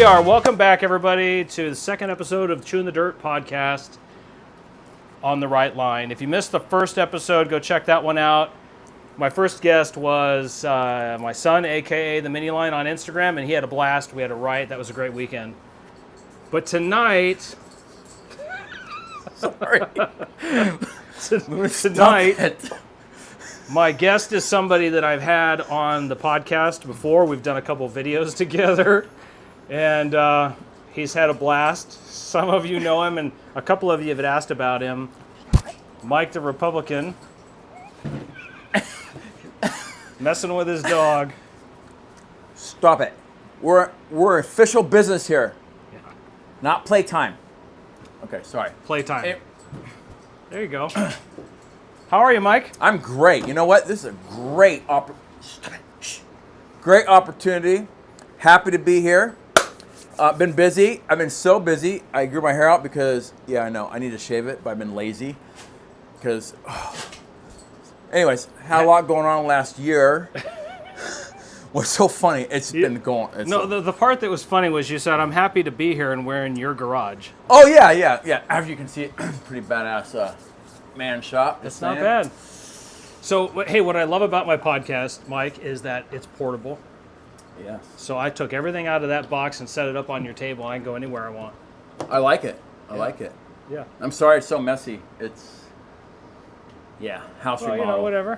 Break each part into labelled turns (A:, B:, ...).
A: we are. Welcome back, everybody, to the second episode of Chewing the Dirt podcast on the right line. If you missed the first episode, go check that one out. My first guest was my son, a.k.a. the Mini Line on Instagram, and he had a blast. We had a riot. That was a great weekend. But tonight...
B: Sorry.
A: Tonight, my guest is somebody that I've had on the podcast before. We've done a couple videos together, and he's had a blast. Some of you know him, and a couple of you have asked about him. Mike the Republican. Messing with his dog.
B: Stop it. We're official business here.
A: Yeah.
B: Not playtime. Okay, sorry.
A: Playtime. There you go. How are you, Mike?
B: I'm great. You know what? This is a great opportunity. Happy to be here. Been busy. I've been so busy. I grew my hair out because, yeah, I know, I need to shave it, but I've been lazy. Because, anyways, had a lot going on last year. What's so funny? It's been going.
A: The part that was funny was you said, "I'm happy to be here and we're in your garage."
B: Oh yeah. As you can see, pretty badass man shop.
A: It's not bad. So, hey, what I love about my podcast, Mike, is that it's portable.
B: Yes.
A: So I took everything out of that box and set it up on your table, and I can go anywhere I want.
B: I like it. I like it.
A: Yeah.
B: I'm sorry it's so messy. It's house
A: Well,
B: remodel.
A: whatever.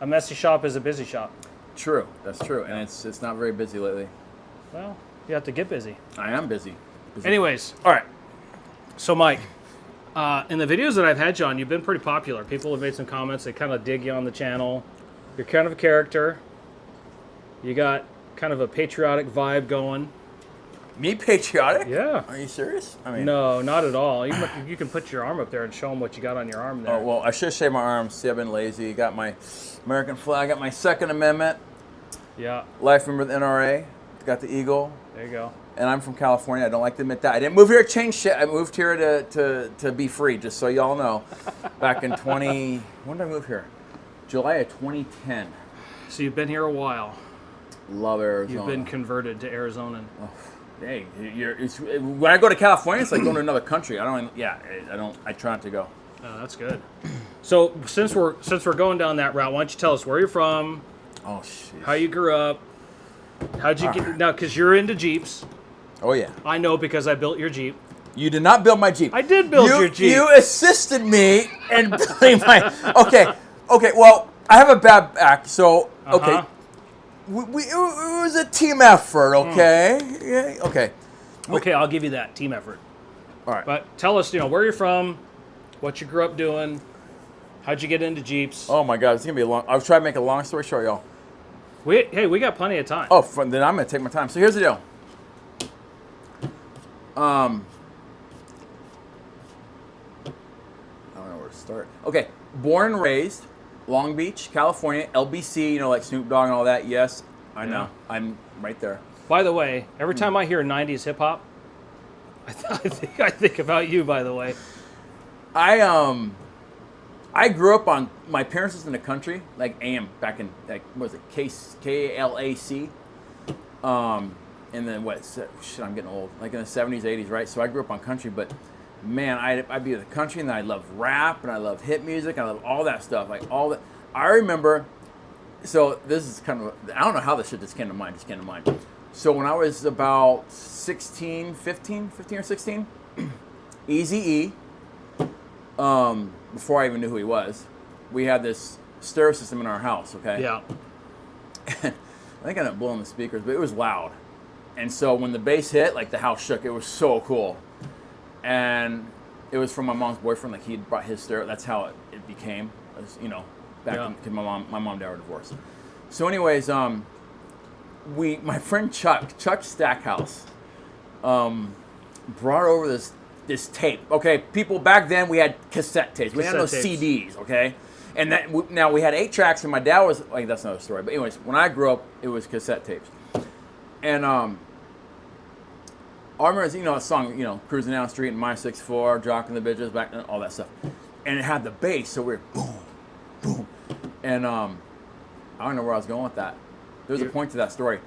A: A messy shop is a busy shop.
B: True. That's true. And it's not very busy lately.
A: Well, you have to get busy.
B: I am busy.
A: Anyways, all right. So, Mike, in the videos that I've had you on, you've been pretty popular. People have made some comments. They kind of dig you on the channel. You're kind of a character. You got kind of a patriotic vibe going.
B: Me patriotic?
A: Yeah.
B: Are you serious? I mean,
A: No, not at all. You can put your arm up there and show them what you got on your arm there.
B: Oh well, I should have shaved my arms. See, I've been lazy. Got my American flag. Got my Second Amendment.
A: Yeah.
B: Life member of the NRA. Got the eagle.
A: There you go.
B: And I'm from California. I don't like to admit that. I didn't move here to change shit. I moved here to be free, just so y'all know. Back in when did I move here? July of 2010.
A: So you've been here a while.
B: Love Arizona.
A: You've been converted to Arizonan.
B: Oh, hey, when I go to California, it's like going to another country. I try not to go.
A: Oh, that's good. So since we're going down that route, why don't you tell us where you're from,
B: Oh, shit.
A: how you grew up, how'd you get now? Because you're into Jeeps.
B: Oh, yeah.
A: I know because I built your Jeep.
B: You did not build my Jeep.
A: I did build your Jeep.
B: You assisted me in building my... Okay, well, I have a bad back, so... Okay. It was a team effort, okay? Yeah, okay.
A: Okay, I'll give you that. Team effort.
B: All right.
A: But tell us, where you're from, what you grew up doing, how'd you get into Jeeps.
B: Oh, my God. It's going to be a long... I'll try to make a long story short, y'all.
A: We got plenty of time.
B: Oh, then I'm going to take my time. So here's the deal. I don't know where to start. Okay, born and raised, Long Beach, California, LBC, like Snoop Dogg and all that. Yes, I know. I'm right there.
A: By the way, every time I hear 90s hip hop, I think about you, by the way.
B: I grew up on, my parents was in the country, like AM, back in, what was it, KLAC. And then I'm getting old. Like in the 70s, 80s, right? So I grew up on country, but man, I'd be in the country, and then I love rap, and I love hit music, and I love all that stuff, like all that. I remember, so this is kind of, I don't know how this shit just came to mind, So when I was about 15 or 16, Eazy-E, before I even knew who he was, we had this stereo system in our house, okay?
A: Yeah.
B: And I think I ended up blowing the speakers, but it was loud. And so when the bass hit, like the house shook. It was so cool. And it was from my mom's boyfriend. Like he brought his stereo. That's how it became. Back in, because my mom and dad were divorced. So anyways, my friend Chuck Stackhouse, brought over this tape. Okay, people, back then we had cassette tapes. We had no CDs, okay? And now we had 8 tracks, and my dad was, like, that's another story. But anyways, when I grew up, it was cassette tapes. And I remember, a song, cruising down the street in my 6'4", jocking the bitches, back then, all that stuff. And it had the bass, so we were boom, boom. And I don't know where I was going with that. There's a point to that story.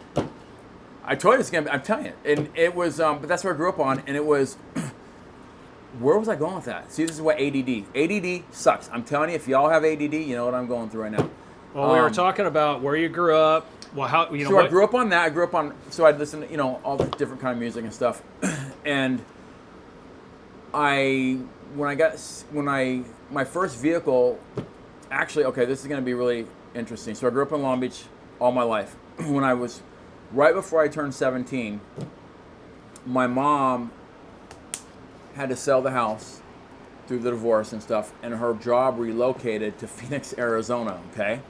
B: I told you it's gonna be, I'm telling you. And it was, but that's where I grew up on, and it was, where was I going with that? See, this is what ADD sucks. I'm telling you, if y'all have ADD, you know what I'm going through right now.
A: Well, we were talking about where you grew up. Well, how you know?
B: So I grew up on that. I grew up on. So I'd listen to all the different kind of music and stuff. And my first vehicle, actually, okay, this is going to be really interesting. So I grew up in Long Beach all my life. When I was right before I turned 17, my mom had to sell the house through the divorce and stuff, and her job relocated to Phoenix, Arizona. Okay.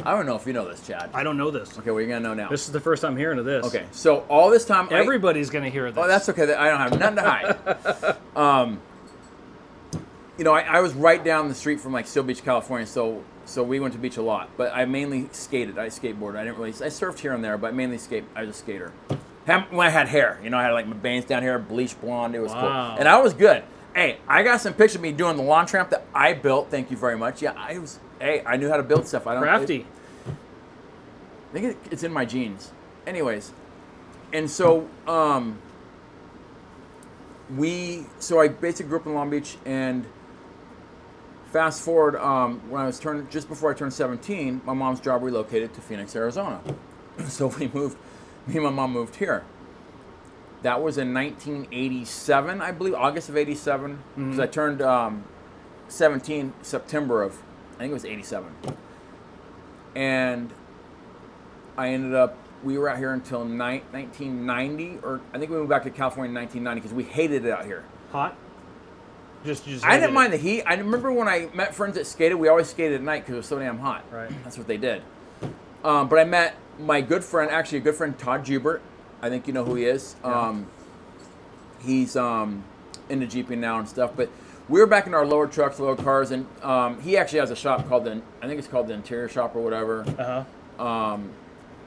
B: I don't know if you know this, Chad.
A: I don't know this.
B: Okay, well, you're going to know now.
A: This is the first I'm hearing of this.
B: Okay, so all this time...
A: Everybody's going to hear this.
B: Oh, that's okay. I don't have nothing to hide. I was right down the street from, like, Seal Beach, California, so we went to beach a lot. But I mainly skated. I skateboarded. I surfed here and there, but mainly I was a skater. When I had hair. I had, like, my bangs down here, bleached blonde. It was cool. And I was good. Hey, I got some pictures of me doing the lawn tramp that I built. Thank you very much. Yeah, I knew how to build stuff.
A: Crafty.
B: I think it's in my genes. Anyways, and so I basically grew up in Long Beach, and fast forward when I was just before I turned 17, my mom's job relocated to Phoenix, Arizona. So me and my mom moved here. That was in 1987, I believe, August of 87, because I turned 17 September of, I think it was 87. And I ended up, we were out here until 1990, or I think we moved back to California in 1990 because we hated it out here.
A: Hot? Just
B: I didn't mind the heat. I remember when I met friends that skated, we always skated at night because it was so damn hot.
A: Right.
B: That's what they did. But I met my good friend, actually a good friend, Todd Jubert. I think you know who he is.
A: Yeah.
B: He's into Jeeping now and stuff. But we were back in our lower trucks, lower cars, and he actually has a shop called I think it's called the Interior Shop or whatever.
A: Uh-huh.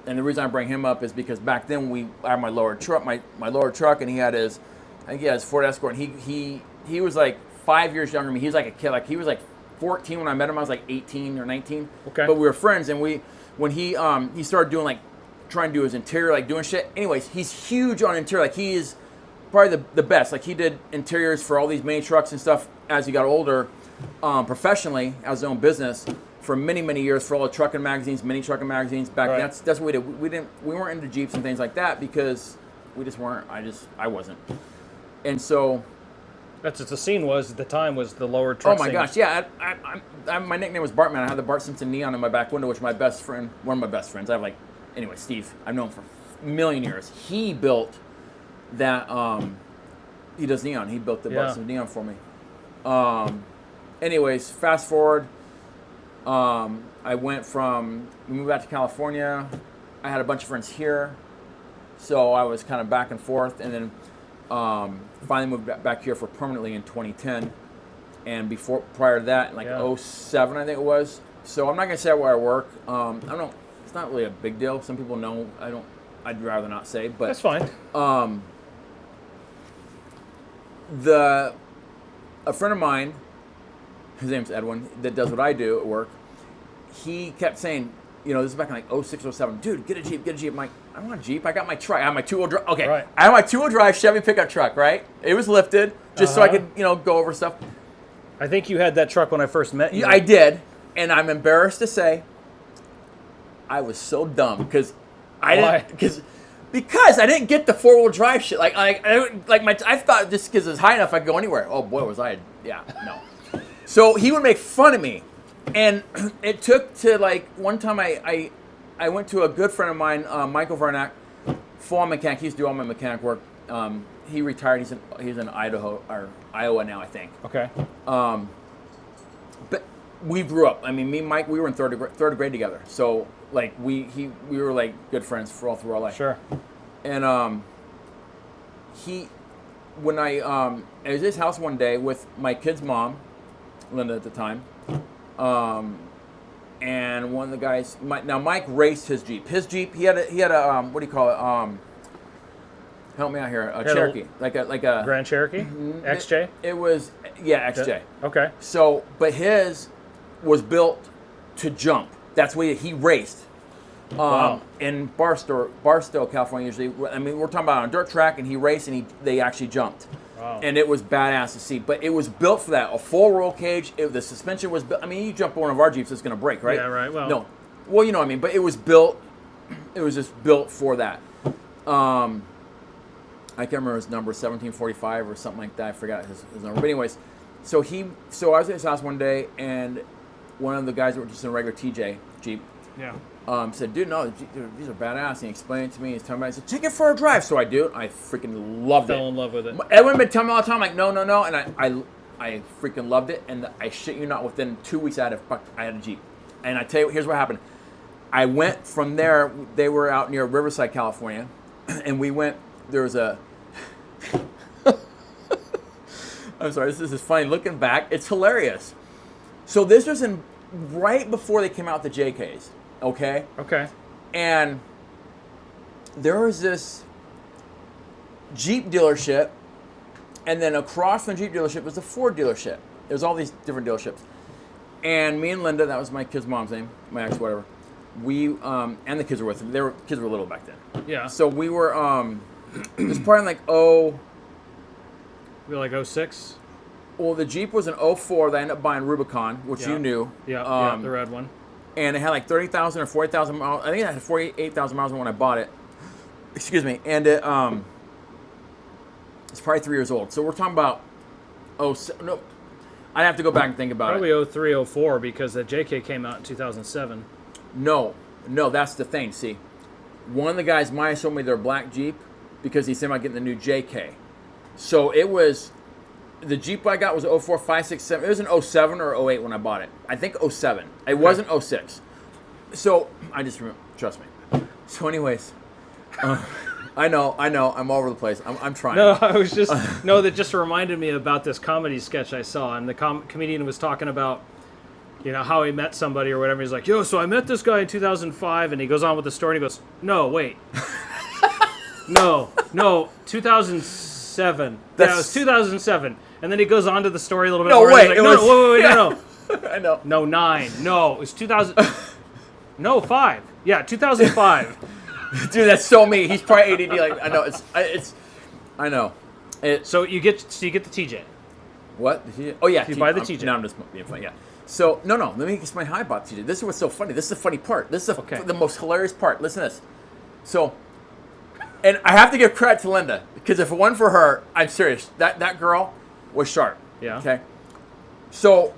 B: And the reason I bring him up is because back then I had my lower truck, my lower truck, and he had his Ford Escort. And he was like 5 years younger than me. He was like a kid. Like he was like 14 when I met him. I was like 18 or 19.
A: Okay.
B: But we were friends, and when he started doing like trying to do his interior, like doing shit. Anyways, he's huge on interior. Like he is probably the best. Like he did interiors for all these mini trucks and stuff as he got older, professionally as his own business for many, many years for all the trucking magazines, mini trucking magazines. Back then, that's what we did. We weren't into Jeeps and things like that because we just weren't. I wasn't. And so
A: that's what the scene was at the time, was the lower truck.
B: Oh my gosh, yeah. My nickname was Bartman. I had the Bart Simpson neon in my back window, which my best friend, one of my best friends, I have like, anyway, Steve, I've known him for a million years. He built that, he does neon. He built the Bart Simpson neon for me. Anyways, fast forward, we moved back to California. I had a bunch of friends here, so I was kind of back and forth, and then finally moved back here for permanently in 2010, and prior to that, like 07, I think it was. So I'm not gonna say where I work. I don't know. It's not really a big deal. Some people know. I'd rather not say, but
A: that's fine.
B: A friend of mine, his name's Edwin, that does what I do at work. He kept saying, this is back in like 06, 07. Dude, get a Jeep. I'm like, I don't want a Jeep. I got my truck. I have my two-wheel drive. Okay, right. I have my two-wheel drive Chevy pickup truck, right? It was lifted just so I could, go over stuff.
A: I think you had that truck when I first met you.
B: I did, and I'm embarrassed to say I was so dumb because I didn't get the four-wheel drive shit. I thought just because it was high enough I could go anywhere. Oh boy, was I? Yeah, no. So he would make fun of me. And it took to like one time I went to a good friend of mine, Michael Varnack, full-on mechanic. He used to do all my mechanic work. He retired. He's in Idaho or Iowa now, I think.
A: Okay.
B: But we grew up. I mean, me and Mike, we were in third grade together. So like we were like good friends through our life.
A: Sure. And
B: I was at his house one day with my kid's mom, Linda at the time. And one of the guys, Mike raced his Jeep. He had a what do you call it? Help me out here. A Cherokee, like a
A: Grand Cherokee, XJ.
B: It was XJ.
A: Okay.
B: So, but his was built to jump. That's why he raced.
A: Wow.
B: In Barstow, California. Usually, I mean, we're talking about on a dirt track, and he raced, and they actually jumped.
A: Wow.
B: And it was badass to see. But it was built for that. A full roll cage. The suspension was built. I mean, you jump on one of our Jeeps, it's going to break, right?
A: Yeah, right. Well,
B: No. Well, you know what I mean. But it was built. It was just built for that. I can't remember his number, 1745 or something like that. I forgot his number. But anyways, so I was at his house one day, and one of the guys that were just in a regular TJ Jeep
A: yeah.
B: said, dude, no, these are badass. And he explained it to me. He's telling me, I said, take it for a drive. So I do. I freaking loved it.
A: Fell in love with it.
B: Everyone been telling me all the time, like, no. And I freaking loved it. And I shit you not, within 2 weeks, I had a Jeep. And I tell you, here's what happened. I went from there. They were out near Riverside, California. And we went, there was a, I'm sorry, this is funny. Looking back, it's hilarious. So this was right before they came out the JKs, okay?
A: Okay.
B: And there was this Jeep dealership, and then across from the Jeep dealership was the Ford dealership. There's all these different dealerships. And me and Linda, that was my kid's mom's name, my ex, whatever. We, and the kids were with them. Kids were little back then.
A: Yeah.
B: So we were, it was probably like,
A: We were like 06?
B: well, the Jeep was an 04 that I ended up buying Rubicon, which
A: Yeah.
B: you knew.
A: Yeah, the red one.
B: And it had like 30,000 or 40,000 miles. I think it had 48,000 miles when I bought it. Excuse me. And it's probably 3 years old. So we're talking about, no, I'd have to go back and think about
A: Probably
B: it.
A: 03, 04, because the JK came out in 2007.
B: No, that's the thing. See, one of the guys might have sold me their black Jeep because he said about getting the new JK. So it was, the Jeep I got was 04, 5, 6, 7. It was an 07 or 08 when I bought it. I think 07. It wasn't 06. So I just remember, trust me. So anyways, I know, I'm all over the place. I'm trying.
A: No, I was just that just reminded me about this comedy sketch I saw, and the comedian was talking about, how he met somebody or whatever. He's like, yo, so I met this guy in 2005, and he goes on with the story, and he goes, no, wait. no, 2007. Yeah, it was 2007. And then he goes on to the story a little bit
B: No,
A: more.
B: wait,
A: Like,
B: it
A: no,
B: was-
A: wait,
B: yeah.
A: no.
B: I know.
A: No, 9. No, it was 2000. No, 5. Yeah, 2005.
B: Dude, that's so me. He's probably ADD. Like I know. I know.
A: So you get the TJ.
B: What? Oh yeah.
A: You buy the TJ.
B: No, I'm just being funny. Yeah. So no. Let me explain how I bought the TJ. This is what's so funny. This is the funny part. This is
A: Okay.
B: the most hilarious part. Listen to this. So, and I have to give credit to Linda because if it wasn't for her, I'm serious. That girl was sharp.
A: Yeah.
B: Okay. So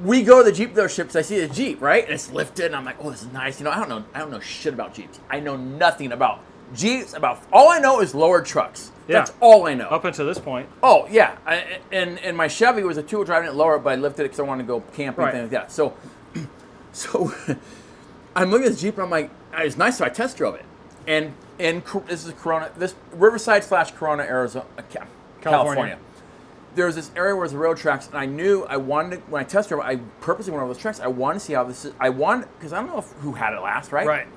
B: we go to the Jeep dealership because I see the Jeep, right? And it's lifted, and I'm like, oh, this is nice. I don't know shit about Jeeps. I know nothing about Jeeps. All I know is lowered trucks.
A: Yeah.
B: That's all I know.
A: Up until this point.
B: Oh yeah, and my Chevy was a 2-wheel drive, and it lowered, but I lifted it because I wanted to go camping
A: Right.
B: and things like that. So I'm looking at this Jeep, and I'm like, it's nice. So I test drove it, and this is Corona, this Riverside / Corona, Arizona, California. There was this area where there's the rail tracks, and I knew I wanted to, when I test drove, I purposely went over those tracks. I wanted to see how this is. Because I don't know who had it last, right?
A: Right.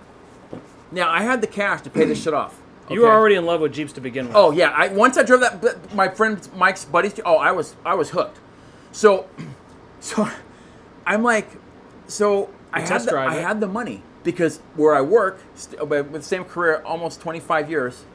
B: Now I had the cash to pay this shit off.
A: You were
B: okay?
A: already in love with Jeeps to begin with.
B: Oh yeah, once I drove that, my friend Mike's buddies. Oh, I was hooked. So I'm like, I had the money because where I work with the same career, almost 25 years,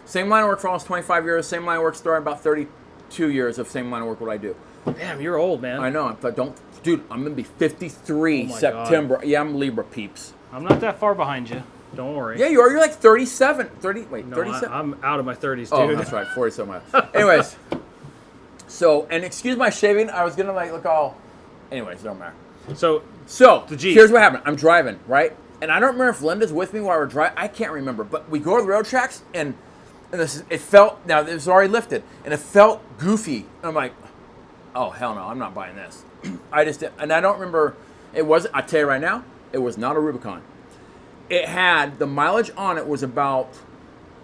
B: same line of work for almost 25 years. Same line of work starting about 32 years of same line of work. What I do.
A: Damn, you're old, man.
B: I know. But dude, I'm gonna be 53
A: Oh my
B: September.
A: God.
B: Yeah, I'm Libra peeps.
A: I'm not that far behind you. Don't worry.
B: Yeah, you are. You're like 37. 30. Wait,
A: No,
B: 37.
A: I'm out of my 30s, dude.
B: Oh, that's right, 47 miles. Anyways, and excuse my shaving. I was gonna look all. Anyways, don't matter.
A: So
B: So
A: The Jeep.
B: here's what happened. I'm driving, right, and I don't remember if Linda's with me while we're driving. I can't remember, but we go to the rail tracks, and it felt, now it was already lifted, and it felt goofy. And I'm like, oh hell no, I'm not buying this. I just didn't, and I don't remember. It wasn't. I tell you right now, it was not a Rubicon. It had, the mileage on it was about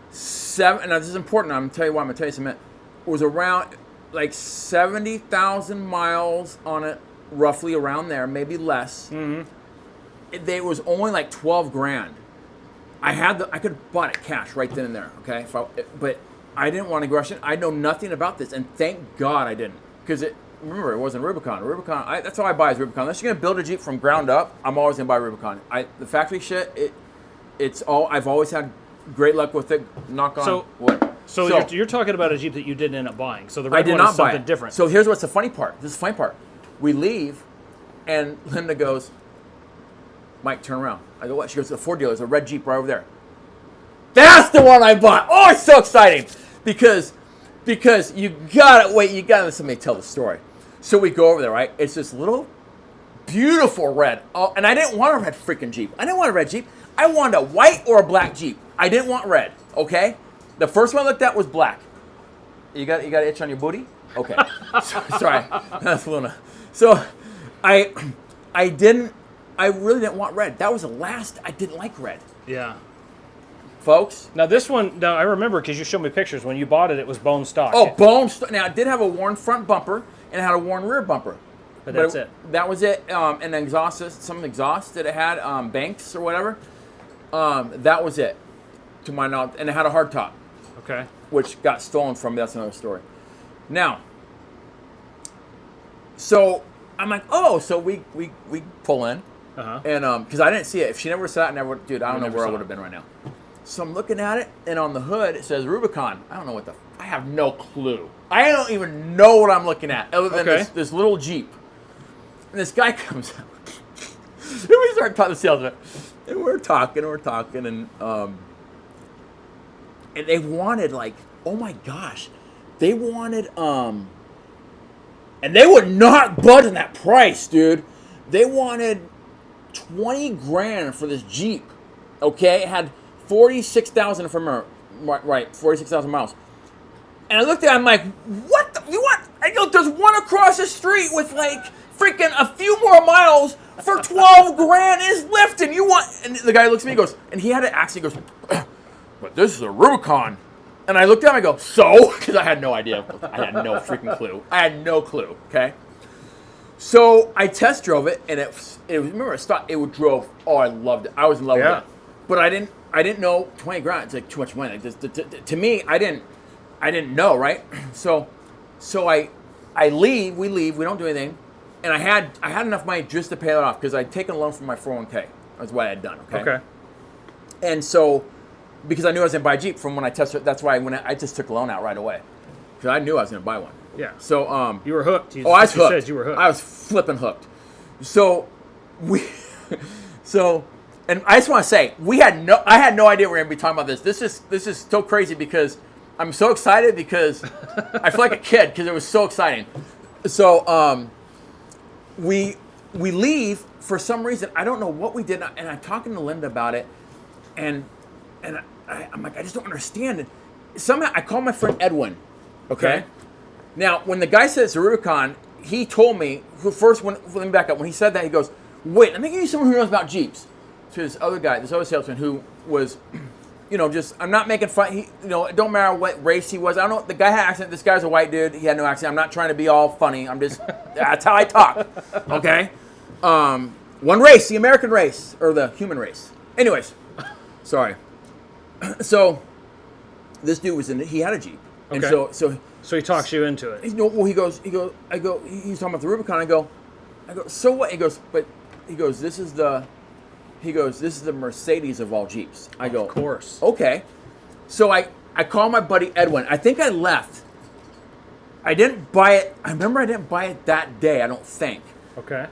B: 7. Now this is important. I'm gonna tell you why. I'm gonna tell you something. It was around like 70,000 miles on it, roughly around there, maybe less. Mm-hmm. It was only like 12 grand. I could have bought it cash right then and there. Okay, but I didn't want to rush it. I know nothing about this, and thank God I didn't, because remember, it wasn't Rubicon. That's all I buy is Rubicon. Unless you're gonna build a Jeep from ground up, I'm always gonna buy Rubicon. The factory shit, it's all. I've always had great luck with it. Knock on wood.
A: So you're talking about a Jeep that you didn't end up buying. So the
B: I
A: red
B: did
A: one
B: not
A: is
B: buy
A: something
B: it.
A: different.
B: So here's what's the funny part. This is the funny part. We leave, and Linda goes, Mike, turn around. I go, what? She goes, the Ford dealer. There's a red Jeep right over there. That's the one I bought. Oh, it's so exciting. Because you gotta let somebody tell the story. So we go over there, right? It's this little beautiful red. Oh, and I didn't want a red freaking Jeep. I didn't want a red Jeep. I wanted a white or a black Jeep. I didn't want red, okay? The first one I looked at was black. You got an itch on your booty? Okay. Sorry. That's Luna. So I really didn't want red. That was the last I didn't like red.
A: Yeah.
B: Folks.
A: Now this one, I remember because you showed me pictures. When you bought it, it was bone stock.
B: Oh, bone stock. Now, it did have a worn front bumper and it had a worn rear bumper.
A: But that's it.
B: That was it. And some exhaust that it had, Banks or whatever. That was it, to my knowledge. And it had a hard top.
A: Okay.
B: Which got stolen from me. That's another story. Now, so I'm like, oh, so we pull in.
A: Uh-huh.
B: And because I didn't see it. If she never saw it, dude, I don't know where I would have been right now. So I'm looking at it, and on the hood, it says Rubicon. I don't know I have no clue. I don't even know what I'm looking at, other than this little Jeep. And this guy comes out. And we start talking to the salesman. And we're talking, and they wanted, like, oh my gosh. They wanted, and they would not budge on that price, dude. They wanted 20 grand for this Jeep. Okay? It had 46,000, if I remember right, 46,000 miles. And I looked at it, I'm like, what you want? I go, there's one across the street with like freaking a few more miles for 12 grand is lifting. You want? And the guy looks at me and goes, and he had an accent, he goes, but this is a Rubicon. And I looked at him, I go, so? Because I had no idea. I had no freaking clue. I had no clue, okay? So I test drove it, and remember, it would drove. Oh, I loved it. I was in love with it. But I didn't know 20 grand. It's like too much money. To me, I didn't know, right? So we leave, we don't do anything, and I had enough money just to pay it off because I'd taken a loan from my 401k. That's what I had done. Okay. And so, because I knew I was gonna buy a Jeep from when I tested, that's why I just took a loan out right away because I knew I was gonna buy one.
A: Yeah.
B: So
A: you were hooked.
B: I was hooked.
A: Said you were hooked.
B: I was flipping hooked. So and I just want to say I had no idea we were gonna be talking about this. This is so crazy because I'm so excited because I feel like a kid because it was so exciting. So we leave for some reason. I don't know what we did, and I'm talking to Linda about it, and I'm like, I just don't understand it. Somehow I call my friend Edwin. Okay. Now, when the guy said it's a Rubicon, he told me, let me back up. When he said that, he goes, wait, let me give you someone who knows about Jeeps. So this other salesman who was, I'm not making fun. It don't matter what race he was. I don't know. The guy had an accent. This guy's a white dude. He had no accent. I'm not trying to be all funny. I'm just, that's how I talk. Okay? One race, the American race, or the human race. Anyways, sorry. So, this dude he had a Jeep. And
A: so he talks you into it.
B: He's talking about the Rubicon. I go, so what? He goes, this is the Mercedes of all Jeeps. I go,
A: of course.
B: Okay. So I call my buddy Edwin. I think I left. I didn't buy it. I remember I didn't buy it that day, I don't think. Okay.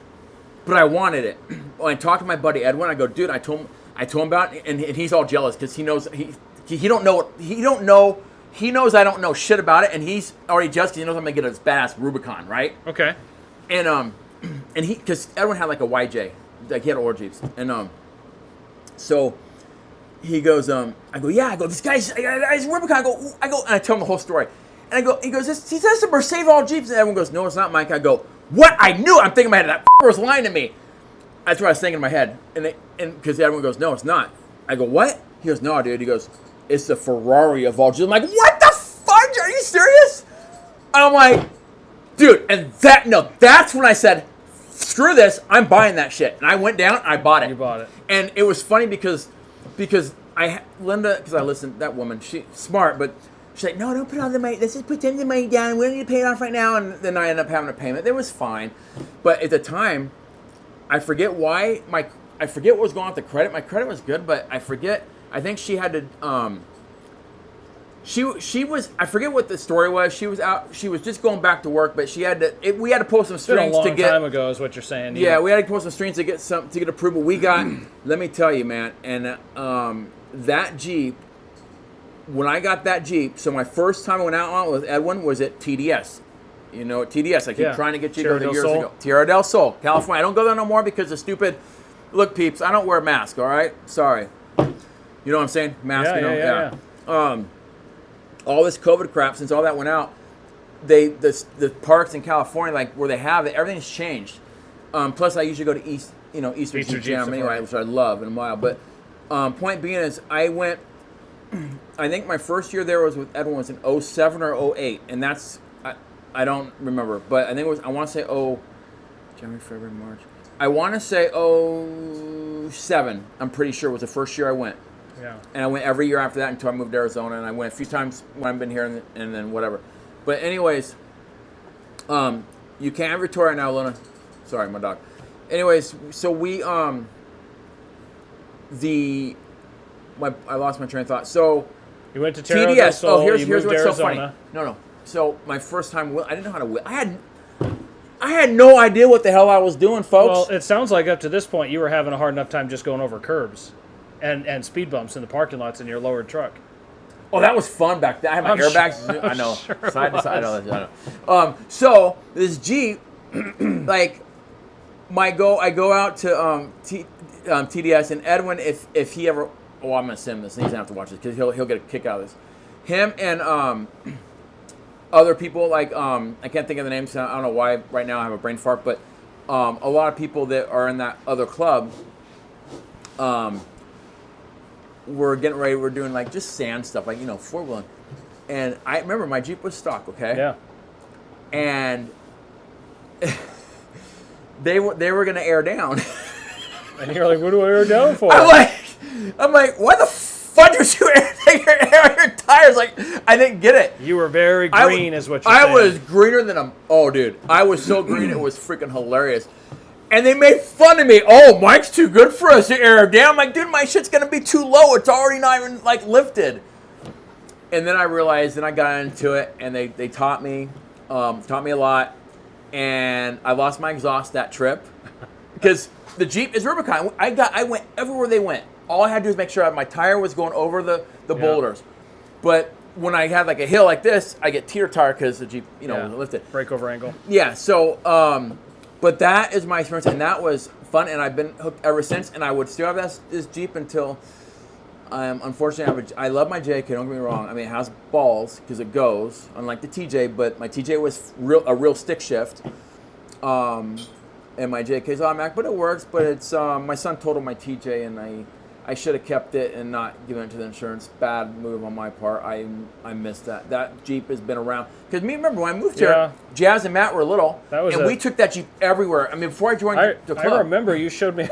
B: But I wanted it. When I talked to my buddy Edwin, I go, dude, I told him about it, and he's all jealous because he knows he knows I don't know shit about it, and he's already jealous because he knows I'm gonna get a badass Rubicon, right? Okay. And because Edwin had like a YJ, like he had older Jeeps, and so he goes, this guy's Rubicon. I go, and I tell him the whole story, and he goes, he says to Mercedes all Jeeps, and everyone goes, no, it's not, Mike. I go, what? I knew. I'm thinking in my head that was lying to me. That's what I was thinking in my head, and because everyone goes, no, it's not. I go, what? He goes, no, dude. He goes, it's the Ferrari of all Jeeps. I'm like, what the fudge? Are you serious? I'm like, dude, and that's when I said, screw this, I'm buying that shit. And I went down, I bought it.
A: You bought it.
B: And it was funny because Linda, because I listened, that woman, she's smart, but She's like, no, don't put all the money. Let's just put the money down. We don't need to pay it off right now. And then I end up having a payment. It was fine. But at the time, I forget why I forget what was going on with the credit. My credit was good, but I forget. I think she had to. She was. I forget what the story was. She was out. She was just going back to work, but she had to. We had to pull some
A: It's been a
B: strings
A: long
B: to get.
A: time ago, is what you're saying.
B: Yeah, we had to pull some strings to get approval. We got. Let me tell you, man, and that Jeep. When I got that Jeep, so my first time I went out on it with Edwin was at TDS. You know, TDS. I keep trying to get you to go there years ago. Tierra del Sol, California. I don't go there no more because of stupid. Look, peeps, I don't wear a mask. All right, sorry. You know what I'm saying? Mask. Yeah. All this COVID crap, since all that went out, the parks in California, like where they have it, everything's changed. Plus, I usually go to Eastern Jeep Jam anyway, which I love in a while. But point being is, I went. I think my first year there was with Edwin was in 07 or 08, and that's I don't remember, but I think it was. I want to say January, February, March. I want to say 07. I'm pretty sure was the first year I went.
A: Yeah.
B: And I went every year after that until I moved to Arizona, and I went a few times when I've been here, and then whatever. But anyways, you can't have your tour right now, Luna. Sorry, my dog. Anyways, so we I lost my train of thought. So
A: you went to Tierra del Sol.
B: Here's what's so funny. No. So my first time, I didn't know how to wheel. I had no idea what the hell I was doing, folks.
A: Well, it sounds like up to this point you were having a hard enough time just going over curbs and speed bumps in the parking lots in your lowered truck.
B: Oh, that was fun back then. I had my airbags.
A: Sure,
B: I know.
A: Sure
B: side to side. I know. So this Jeep, like, I go out to TDS, and Edwin, if he ever, I'm gonna send him this. He's gonna have to watch this because he'll get a kick out of this. Him and other people, like I can't think of the names. I don't know why right now I have a brain fart, but a lot of people that are in that other club. We're getting ready. We're doing like just sand stuff, like four-wheeling. And I remember my Jeep was stock, okay?
A: Yeah.
B: And they were gonna air down.
A: And you're like, what do I air down for?
B: I'm like, why the fuck would you air your tires? Like, I didn't get it.
A: You were very green, is what you're saying.
B: I was greener than dude. I was so green, it was freaking hilarious. And they made fun of me. Oh, Mike's too good for us to air down. I'm like, dude, my shit's going to be too low. It's already not even, lifted. And then I realized, then I got into it, and they taught me a lot. And I lost my exhaust that trip. Because the Jeep is Rubicon. I went everywhere they went. All I had to do was make sure my tire was going over the boulders. But when I had, a hill like this, I get teeter tire because the Jeep, was lifted.
A: Breakover angle.
B: Yeah, so... But that is my experience, and that was fun, and I've been hooked ever since. And I would still have this Jeep until, unfortunately, I love my JK. Don't get me wrong. I mean, it has balls because it goes, unlike the TJ. But my TJ was a real stick shift, and my JK is automatic, but it works. But it's my son totaled my TJ, and I should have kept it and not given it to the insurance. Bad move on my part. I missed that. That Jeep has been around. Because remember when I moved here, Jazz and Matt were little, we took that Jeep everywhere. I mean, before I joined the club.
A: I remember you showed me.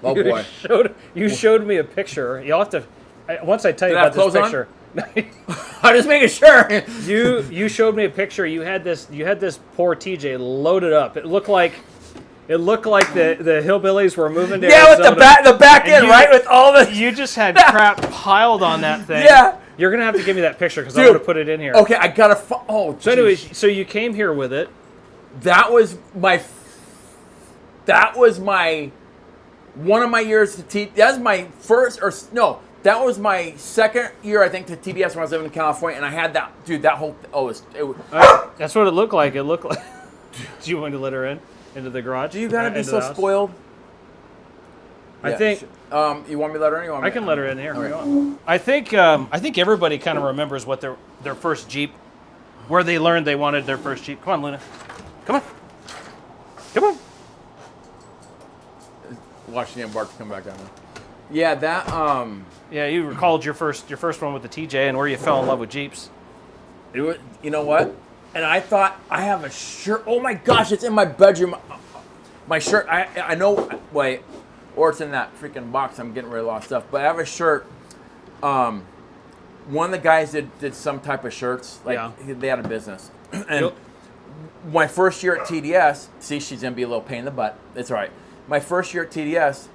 B: Oh boy!
A: You showed me a picture. You'll have to. Once I tell you about this picture.
B: I'm just making sure.
A: You showed me a picture. You had this poor TJ loaded up. It looked like the hillbillies were moving to Arizona.
B: With the back end, right? With all the
A: you just had crap piled on that thing.
B: Yeah.
A: You're gonna have to give me that picture because I want to put it in here.
B: Okay, I gotta.
A: So anyway, so you came here with it.
B: That was my one of my years to T. That was my that was my second year I think to TBS when I was living in California, and I had that dude. That whole
A: that's what it looked like. It looked like. Do you want to let her into the garage?
B: Do you gotta be so spoiled?
A: I think.
B: You want me to let her in?
A: I can let her in here.
B: Okay.
A: I think everybody kind of remembers what their first Jeep, where they learned they wanted their first Jeep. Come on, Luna. Come on.
B: Watching the embark come back down there. Yeah, that.
A: Yeah, you recalled your first one with the TJ and where you fell in love with Jeeps.
B: It was, you know what? And I thought I have a shirt. Oh my gosh, it's in my bedroom. My shirt. I know. Wait. Or it's in that freaking box. I'm getting rid of a lot of stuff. But I have a shirt. one of the guys did some type of shirts. Like
A: Yeah.
B: they had a business. And
A: Yep.
B: my first year at TDS, see, she's gonna be a little pain in the butt. It's all right. My first year at TDS,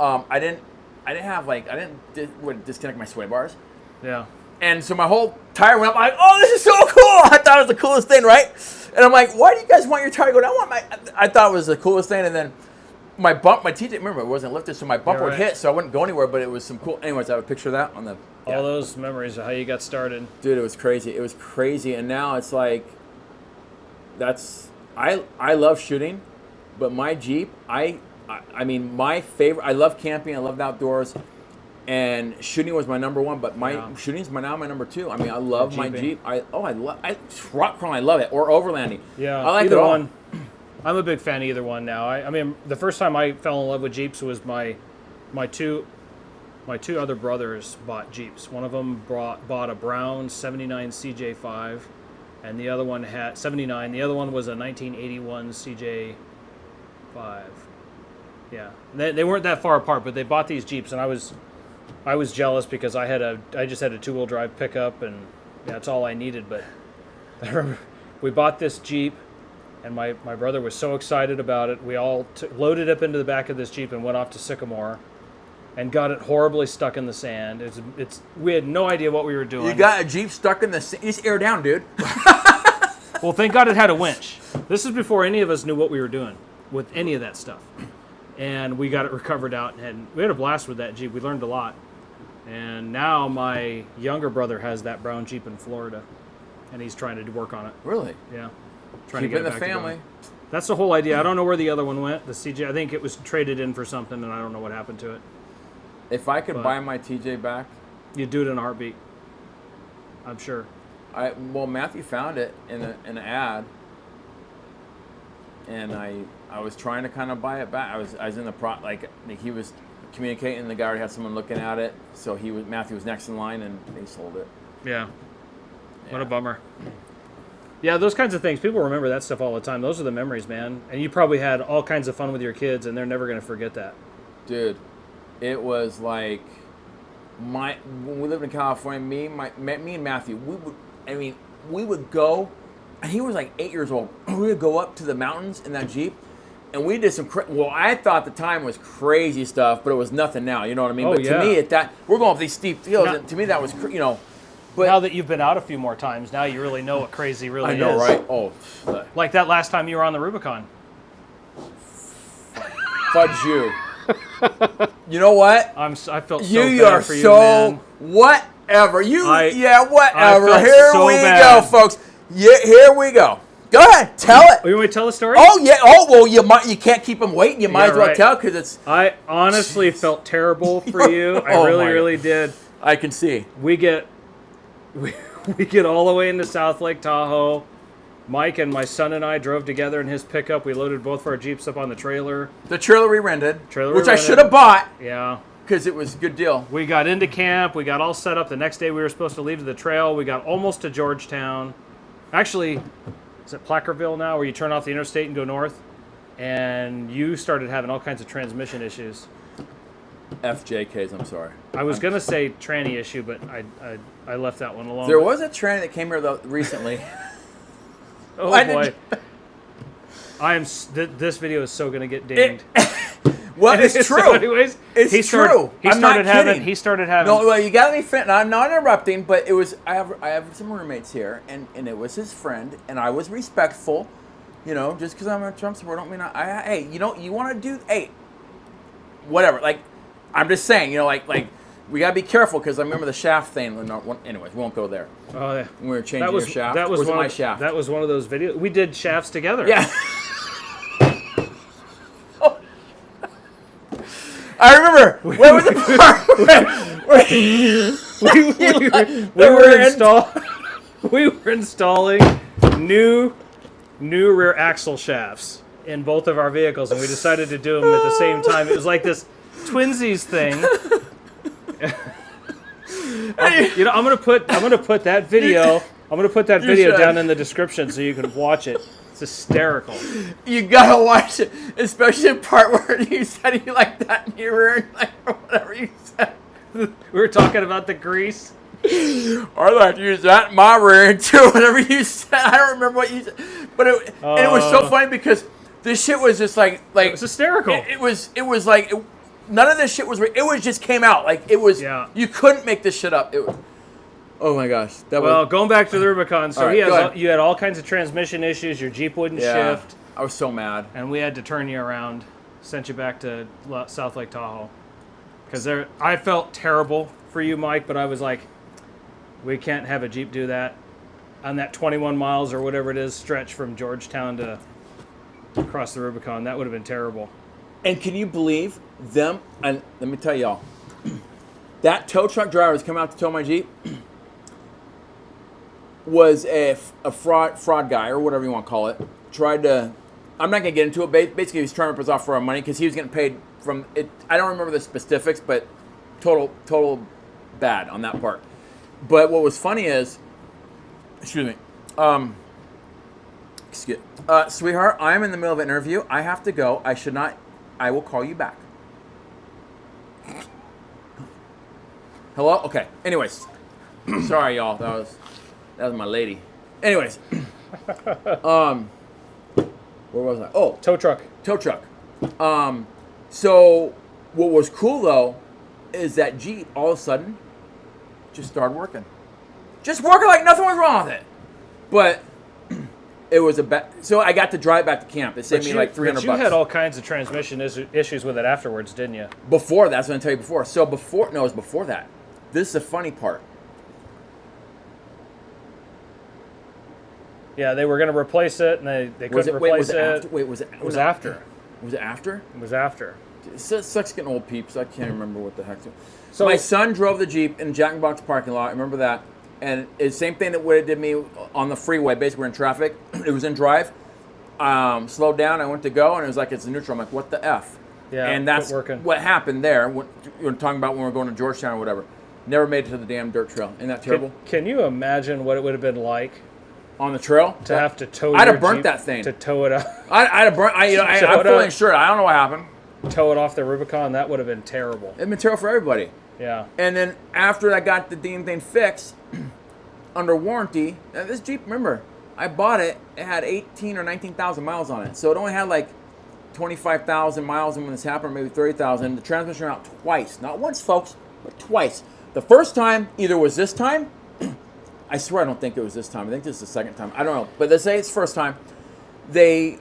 B: I didn't disconnect my sway bars.
A: Yeah.
B: And so my whole tire went up. I'm like, oh, this is so cool! I thought it was the coolest thing, right? And I'm like, why do you guys want your tire to go down? I thought it was the coolest thing. And then my TJ, remember, it wasn't lifted, so my bumper
A: Yeah,
B: would
A: right.
B: hit, so I wouldn't go anywhere. But it was some cool. Anyways, I have a picture of that on the.
A: All those memories of how you got started.
B: Dude, it was crazy. It was crazy, and now it's like, I love shooting, but my Jeep, I mean, my favorite. I love camping. I love the outdoors, and shooting was my number one. But my shooting's now my number two. I mean, I love my
A: Jeeping.
B: Jeep. Rock crawling, I love it, or overlanding.
A: Yeah.
B: I like
A: either
B: it all.
A: one. I'm a big fan of either one now. I mean, the first time I fell in love with Jeeps was my two other brothers bought Jeeps. One of them bought a brown 79 CJ5, and the other one had 79. The other one was a 1981 CJ5. Yeah, they weren't that far apart, but they bought these Jeeps, and I was jealous because I just had a 2-wheel drive pickup, and that's all I needed. But I remember we bought this Jeep. And my brother was so excited about it. We all loaded up into the back of this Jeep and went off to Sycamore and got it horribly stuck in the sand. We had no idea what we were doing.
B: You got a Jeep stuck in the sand. Just air down, dude.
A: Well, thank God it had a winch. This is before any of us knew what we were doing with any of that stuff. And we got it recovered out, and we had a blast with that Jeep. We learned a lot. And now my younger brother has that brown Jeep in Florida, and he's trying to work on it.
B: Really?
A: Yeah. Trying
B: Keep
A: to
B: it
A: get
B: in the
A: back to
B: family.
A: going. That's the whole idea. I don't know where the other one went. The CJ, I think it was traded in for something, and I don't know what happened to it.
B: If I could
A: But-
B: buy my TJ back,
A: You'd do it in a heartbeat. I'm sure.
B: Matthew found it in an ad, and I was trying to kind of buy it back. I was in the like he was communicating. The guy already had someone looking at it, so Matthew was next in line, and they sold it.
A: Yeah. What a
B: Yeah.
A: bummer. Yeah, those kinds of things. People remember that stuff all the time. Those are the memories, man. And you probably had all kinds of fun with your kids, and they're never going to forget that.
B: Dude, it was like when we lived in California. Me and Matthew, we would go, and he was like 8 years old. We would go up to the mountains in that Jeep, and we did some. Well, I thought the time was crazy stuff, but it was nothing now. You know what I mean?
A: Oh,
B: But
A: yeah.
B: to me, we're going up these steep hills,
A: Now-
B: and to me that was But
A: Now that you've been out a few more times, now you really know what crazy really
B: I know,
A: is.
B: right? Oh,
A: Like that last time you were on the Rubicon.
B: fudge you. You know what?
A: I felt so
B: You
A: bad
B: are
A: for you,
B: so
A: man.
B: whatever. Whatever.
A: felt
B: Here
A: so
B: we
A: bad.
B: go, folks. Yeah, here we go. Go ahead, tell it.
A: Oh, you want me to tell the story?
B: Oh yeah. Oh well, you can't keep them waiting. You might
A: Yeah,
B: as well
A: right.
B: tell because it's.
A: I honestly felt terrible for you. I
B: Oh,
A: really,
B: my
A: really did.
B: I can see.
A: We get all the way into South Lake Tahoe. Mike and my son and I drove together in his pickup. We loaded both of our Jeeps up on the trailer.
B: The trailer we rented,
A: Trailer we
B: which I
A: rented.
B: should have bought
A: Yeah.
B: because it was a good deal.
A: We got into camp. We got all set up. The next day we were supposed to leave to the trail. We got almost to Georgetown. Actually, is it Placerville now where you turn off the interstate and go north? And you started having all kinds of transmission issues.
B: FJKs. I'm sorry.
A: I was going to say tranny issue, but I left that one alone.
B: There was a train that came here recently.
A: Oh
B: Why did
A: boy. This video is so going to get dinged.
B: Well, it's true.
A: So anyways,
B: It's
A: he started,
B: true.
A: He
B: I'm
A: started
B: not
A: having.
B: kidding.
A: He started having.
B: No, well, you got to be fit. I'm not interrupting, but it was. I have some roommates here, and it was his friend, and I was respectful. You know, just because I'm a Trump supporter, don't mean hey, you want to do whatever. Like, I'm just saying, like we gotta be careful because I remember the shaft thing. Anyways, we won't go there.
A: Oh yeah.
B: We were changing your shaft.
A: That was
B: Or was it
A: one
B: my
A: of,
B: shaft.
A: That was one of those videos. We did shafts together.
B: Yeah. I remember. What was the part
A: we were installing new rear axle shafts in both of our vehicles, and we decided to do them at the same time. It was like this twinsies thing. I'm gonna put that video. I'm gonna put that video
B: should.
A: down in the description so you can watch it. It's hysterical.
B: You gotta watch it, especially the part where you said you like that in your rear, like or whatever you said.
A: We were talking about the grease.
B: I'd like to use that in my rear end too. Whatever you said, I don't remember what you said, but and it was so funny because this shit was just like
A: It was hysterical.
B: It was like none of this shit was. It was just came out like it was.
A: Yeah.
B: You couldn't make this shit up. It was, oh my gosh.
A: Well, going back to the Rubicon, so
B: All right,
A: you had all kinds of transmission issues. Your Jeep wouldn't shift,
B: I was so mad.
A: and we had to turn you around, sent you back to South Lake Tahoe, because I felt terrible for you, Mike, but I was like, we can't have a Jeep do that on that 21 miles or whatever it is stretch from Georgetown to across the Rubicon. That would have been terrible.
B: And can you believe them? And let me tell y'all, that tow truck driver was coming out to tow my Jeep was a fraud guy or whatever you want to call it. Tried to, I'm not gonna get into it. Basically, he was trying to rip us off for our money because he was getting paid from it. I don't remember the specifics, but total bad on that part. But what was funny is, excuse me, sweetheart, I'm in the middle of an interview. I have to go. I should not. I will call you back. Hello? Okay. Anyways. Sorry, y'all. That was my lady. Anyways. Where was I? Oh.
A: Tow truck.
B: Tow truck. So what was cool, though, is that Jeep, all of a sudden, just started working. Just working like nothing was wrong with it. But it was so I got to drive back to camp. It saved me like $300.
A: But you had all kinds of transmission issues with it afterwards, didn't you?
B: Before, that's what I tell you before. So it was before that. This is the funny part.
A: Yeah, they were going to replace it, and they couldn't replace it.
B: Was it?
A: It was after.
B: Was it after?
A: It was after.
B: It sucks getting old peeps. I can't remember what the heck.
A: So
B: my son drove the Jeep in Jack in the Box parking lot. I remember that. And it's the same thing that would have did me on the freeway. Basically, we're in traffic. It was in drive. Slowed down. I went to go, and it was like it's neutral. I'm like, what the F?
A: Yeah,
B: and that's
A: working.
B: what happened there. What you were talking about when we were going to Georgetown or whatever. Never made it to the damn dirt trail. Isn't that terrible?
A: Can you imagine what it would have been like
B: on the trail
A: to have to tow?
B: I'd have burnt
A: Jeep
B: that thing.
A: To tow it up.
B: I'd have burnt. I'm fully insured. I don't know what happened.
A: Tow it off the Rubicon. That would have been terrible.
B: It'd been terrible for everybody.
A: Yeah.
B: And then after I got the damn thing fixed under warranty, this Jeep, remember, I bought it. It had 18 or 19,000 miles on it, so it only had like 25,000 miles. And when this happened, maybe 30,000. The transmission went out twice, not once, folks, but twice. The first time either was this time. I swear I don't think it was this time. I think this is the second time. I don't know, but they say it's the first time. They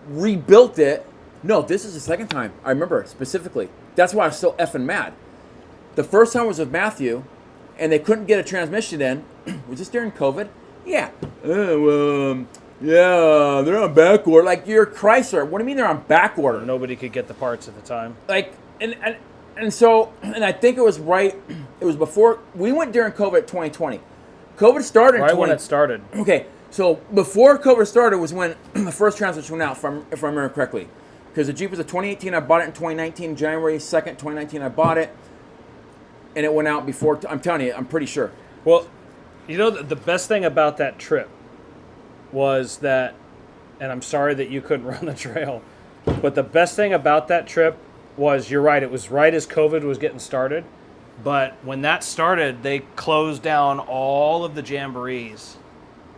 B: rebuilt it. No, this is the second time. I remember specifically. That's why I was so effing mad. The first time was with Matthew, and they couldn't get a transmission in. Was this during COVID? Yeah. Yeah, they're on back order. Like, you're Chrysler. What do you mean they're on back order?
A: Nobody could get the parts at the time.
B: Like, and so, and I think it was right, it was before, we went during COVID 2020. COVID started in
A: when it started.
B: Okay, so before COVID started was when the first transmission went out, if I remember correctly. Because the Jeep was a 2018, I bought it in 2019, January 2nd, 2019, I bought it. And it went out before, I'm telling you, I'm pretty sure.
A: Well, you know, the best thing about that trip was that, and I'm sorry that you couldn't run the trail, but the best thing about that trip was, you're right, it was right as COVID was getting started. But when that started, they closed down all of the jamborees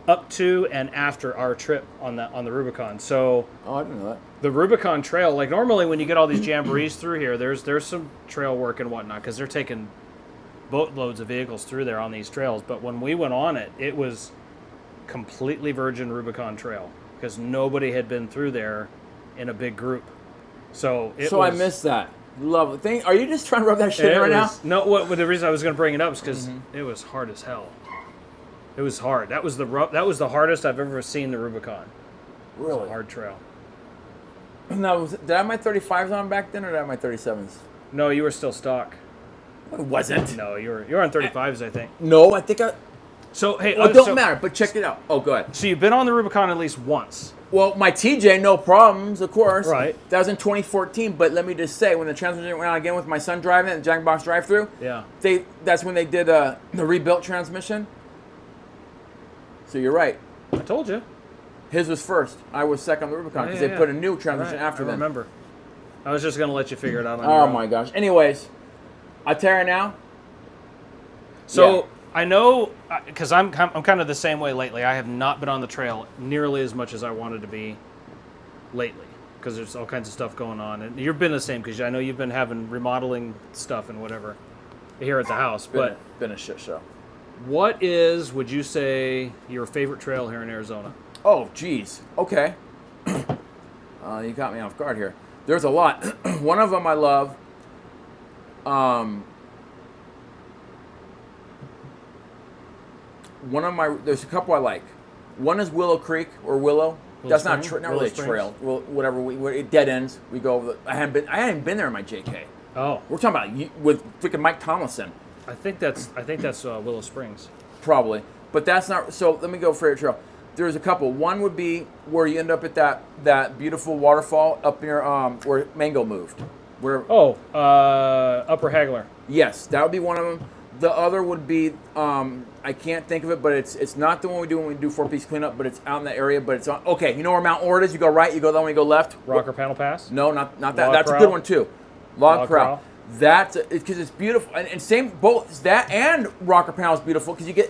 A: up to and after our trip on the Rubicon. So
B: I didn't know that.
A: The Rubicon Trail, like normally when you get all these jamborees through here, there's some trail work and whatnot because they're taking boatloads of vehicles through there on these trails. But when we went on it, it was completely virgin Rubicon Trail because nobody had been through there in a big group. So
B: I missed that. Love it. Are you just trying to rub that shit in right now?
A: No, the reason I was going to bring it up is because it was hard as hell. It was hard. That was the hardest I've ever seen the Rubicon.
B: Really?
A: It was a hard trail.
B: Now, did I have my 35s on back then, or did I have my 37s?
A: No, you were still stock.
B: It wasn't.
A: No, you were on 35s, I think.
B: No, I think I...
A: So, hey...
B: Well, it don't matter, but check it out. Oh, go ahead.
A: So you've been on the Rubicon at least once.
B: Well, my TJ, no problems, of course.
A: Right.
B: That was in 2014, but let me just say, when the transmission went out again with my son driving it, the Jack Box drive-through,
A: yeah,
B: that's when they did the rebuilt transmission. So you're right.
A: I told you.
B: His was first. I was second on the Rubicon because they put a new transmission after them.
A: I remember. I was just going to let you figure it out on
B: your own. My gosh. Anyways, I tell you now,
A: So I know, because I'm kind of the same way lately. I have not been on the trail nearly as much as I wanted to be lately, because there's all kinds of stuff going on. And you've been the same, because I know you've been having remodeling stuff and whatever here at the house. But
B: been a shit show.
A: what is, would you say, your favorite trail here in Arizona?
B: Oh, geez. Okay. You got me off guard here. There's a lot. One of them I love. There's a couple I like. One is Willow Creek or Willow. That's not really a trail. Well, whatever. It dead ends. We go over. I hadn't been there in my JK.
A: Oh,
B: We're talking about with freaking Mike Tomlinson.
A: I think that's Willow Springs.
B: Probably, but that's not. So let me go favorite trail. There's a couple. One would be where you end up at that beautiful waterfall up near where Mango moved. Where
A: Upper Hagler.
B: yes, that would be one of them. The other would be I can't think of it, but it's not the one we do when we do 4-piece cleanup, but it's out in that area. But it's on. Okay, you know where Mount Ord is? You go right. You go that one. You go left.
A: Rocker Panel Pass.
B: No, not that.
A: Log
B: That's
A: Corral?
B: a good one too. Log
A: Log
B: Corral.
A: Corral.
B: That's because it's beautiful, and same both that and Rocker Panel is beautiful because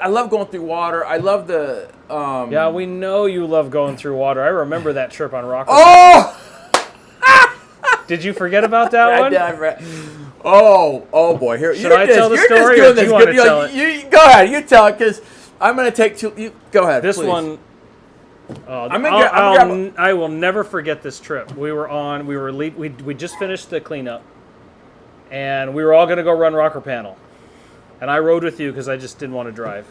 B: I love going through water. I love the.
A: Yeah, we know you love going through water. I remember that trip on Rocker.
B: Oh!
A: Did you forget about that one?
B: Oh boy! Here,
A: Should I tell the story, or do you want to tell it?
B: You go ahead. You tell it because I'm going to take two. You go ahead.
A: This
B: please.
A: one. I will never forget this trip. We just finished the cleanup, and we were all going to go run Rocker Panel, and I rode with you because I just didn't want to drive.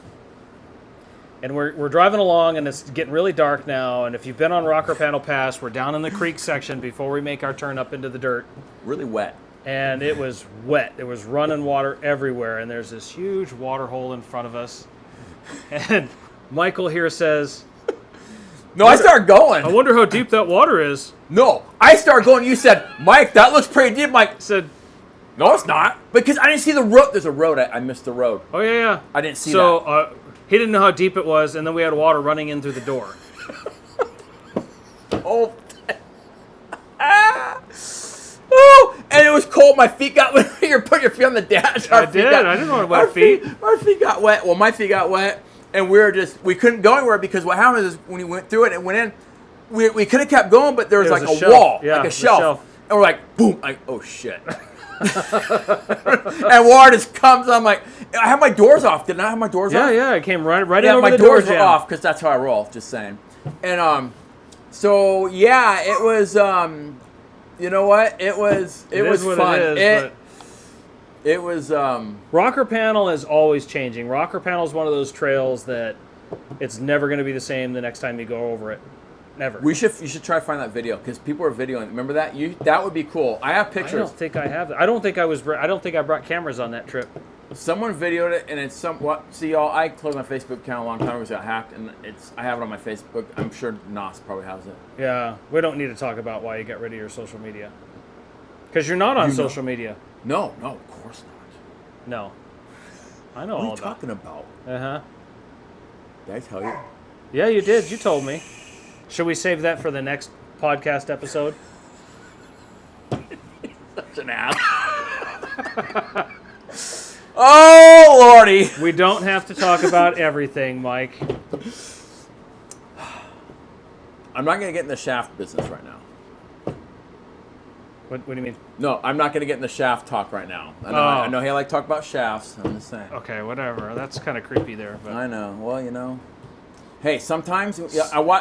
A: And we're driving along, and it's getting really dark now. And if you've been on Rocker Panel Pass, we're down in the creek section before we make our turn up into the dirt.
B: Really wet.
A: And it was wet. It was running water everywhere, and there's this huge water hole in front of us. And Michael here says,
B: No, I start going.
A: I wonder how deep that water is.
B: No, I start going. You said, Mike, that looks pretty deep. Mike
A: I said,
B: no, it's not. Because I didn't see the road. There's a road. I missed the road.
A: oh, yeah.
B: I didn't see
A: So he didn't know how deep it was, and then we had water running in through the door.
B: Oh. Oh, and it was cold. My feet got wet. You're putting your feet on the dash.
A: I did. I didn't want wet feet.
B: Our feet got wet. Well, my feet got wet, and we couldn't go anywhere because what happened is when we went through it and went in, we could have kept going, but there was like a
A: shelf.
B: wall,
A: Yeah,
B: like a
A: the
B: shelf. And we're like, boom, like, oh shit. And water just comes. I'm like, I have my doors off. Didn't I have my doors off?
A: Yeah, it came right in
B: Yeah,
A: over
B: my
A: the
B: doors
A: door
B: were
A: jam.
B: off because that's how I roll. Just saying. And so yeah, it was. You know what? It was
A: what
B: fun.
A: It is,
B: It was.
A: Rocker Panel is always changing. Rocker Panel is one of those trails that it's never going to be the same the next time you go over it. Never.
B: You should try to find that video because people are videoing. Remember that? That would be cool. I have
A: I
B: pictures.
A: don't think I have that. I don't think I brought cameras on that trip.
B: Someone videoed it, and it's somewhat. See, y'all. I closed my Facebook account a long time ago. It got hacked, and I have it on my Facebook. I'm sure Nos probably has it.
A: Yeah, we don't need to talk about why you got rid of your social media. Because you're not on social media.
B: No, of course not.
A: No. I know
B: What are
A: all
B: you talking about?
A: Uh-huh.
B: Did I tell you?
A: Yeah, you did. You told me. Should we save that for the next podcast episode?
B: Such an ass. Oh, Lordy.
A: We don't have to talk about everything, Mike.
B: I'm not going to get in the shaft business right now.
A: What do you mean?
B: No, I'm not going to get in the shaft talk right now. I know he like to talk about shafts. I'm just saying.
A: Okay, whatever. That's kind of creepy there. But
B: I know. Well, you know. Hey, sometimes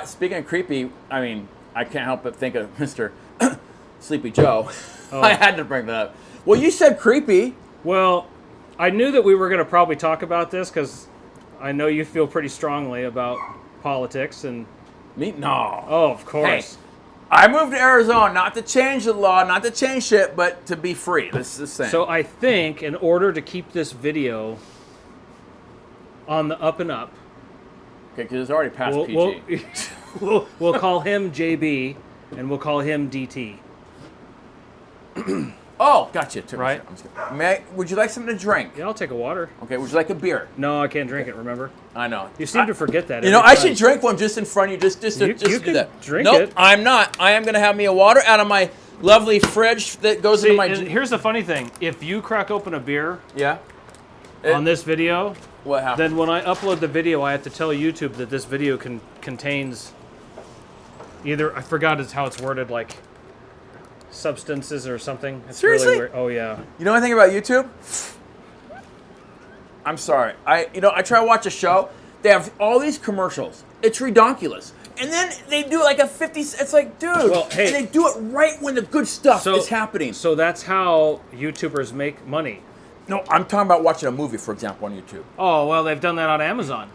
B: speaking of creepy, I mean, I can't help but think of Mr. Sleepy Joe.
A: Oh.
B: I had to bring that up. Well, you said creepy.
A: Well, I knew that we were going to probably talk about this because I know you feel pretty strongly about politics and.
B: Me? No.
A: Oh, of course.
B: Hey, I moved to Arizona not to change the law, not to change shit, but to be free. This is the same.
A: So I think in order to keep this video on the up and up,
B: okay, because it's already past PG.
A: we'll call him JB and we'll call him DT.
B: Oh, gotcha.
A: Right.
B: Would you like something to drink?
A: Yeah, I'll take a water.
B: Okay, would you like a beer?
A: No, I can't drink it, remember?
B: I know.
A: You seem to forget that.
B: You know,
A: every
B: I
A: time.
B: should drink one just in front of you, just
A: You
B: to do
A: can
B: that.
A: drink
B: nope,
A: it.
B: I'm not. I am going to have me a water out of my lovely fridge that goes
A: See,
B: into my...
A: and here's the funny thing. If you crack open a beer,
B: Yeah?
A: on this video,
B: What happened?
A: then when I upload the video, I have to tell YouTube that this video contains either, I forgot how it's worded, like substances or something. It's
B: Seriously?
A: really weird. Oh yeah.
B: You know anything about YouTube? I'm sorry. I try to watch a show. They have all these commercials. It's redonkulous. And then they do like a 50. It's like, dude.
A: Well, hey.
B: And they do it right when the good stuff is happening.
A: So that's how YouTubers make money.
B: No, I'm talking about watching a movie, for example, on YouTube.
A: Oh well, they've done that on Amazon.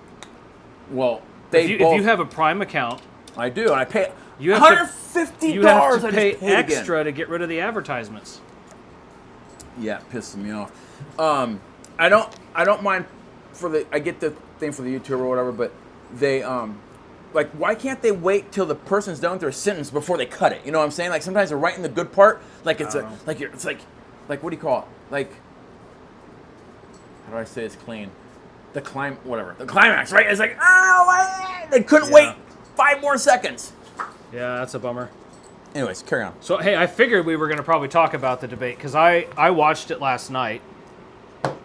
B: Well,
A: If you have a Prime account,
B: I do, and I pay
A: you have
B: $150.
A: you have to
B: I
A: pay
B: just paid
A: extra
B: again.
A: to get rid of the advertisements.
B: Yeah, it pisses me off. I don't mind I get the thing for the YouTube or whatever, but they like, why can't they wait till the person's done with their sentence before they cut it? You know what I'm saying? Like sometimes they're right in the good part, like it's it's like what do you call it? Like, how do I say it's clean? The climax, right? It's like, oh, they couldn't wait 5 more seconds.
A: Yeah, that's a bummer.
B: Anyways, carry on.
A: So hey, I figured we were going to probably talk about the debate because I watched it last night,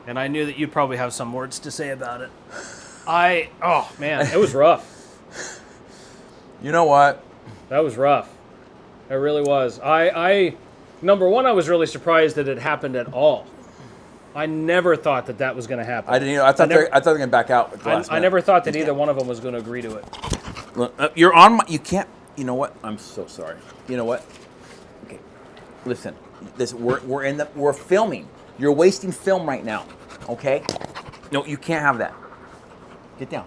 A: and I knew that you'd probably have some words to say about it. Oh man, it was rough.
B: You know what?
A: That was rough. It really was. I number one, I was really surprised that it happened at all. I never thought that was going to happen.
B: I didn't. I thought they were going to back out. At the last
A: I
B: minute.
A: never thought that either one of them was going to agree to it.
B: Look, you're on my. You can't. You know what? I'm so sorry. You know what? Okay, listen. We're filming. You're wasting film right now. Okay? No, you can't have that. Get down.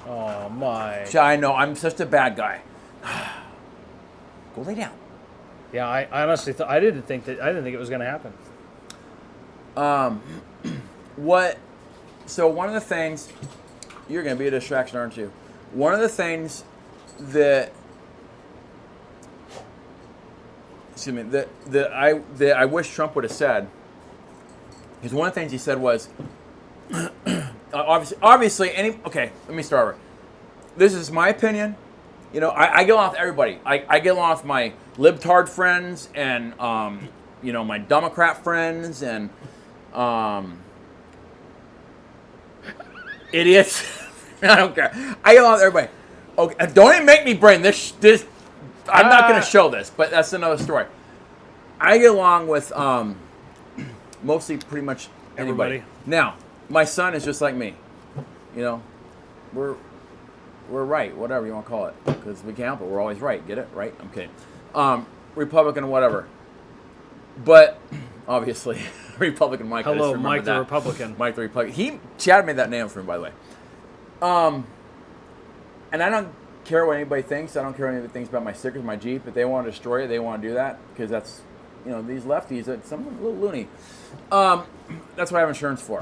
A: Oh my.
B: I know. I'm such a bad guy. Go lay down.
A: Yeah, I honestly I didn't think it was going to happen.
B: What? So one of the things, you're going to be a distraction, aren't you? One of the things that I wish Trump would have said, because one of the things he said was, obviously, okay, let me start over. This is my opinion. You know, I get along with everybody. I get along with my libtard friends and, my Democrat friends and, idiots. I don't care. I get along with everybody. Okay, don't even make me bring this. I'm not going to show this, but that's another story. I get along with mostly pretty much anybody.
A: Everybody.
B: Now, my son is just like me. You know, we're right, whatever you want to call it, because we can't help it. We're always right. Get it? Right? I'm kidding. Republican, whatever. But obviously, Republican Mike.
A: Hello, Mike the Republican.
B: Mike the Republican. Chad made that name for me, by the way. And I don't care what anybody thinks. I don't care what anybody thinks about my stickers, my Jeep. If they want to destroy it, they want to do that because that's, these lefties. Some a little loony. That's what I have insurance for.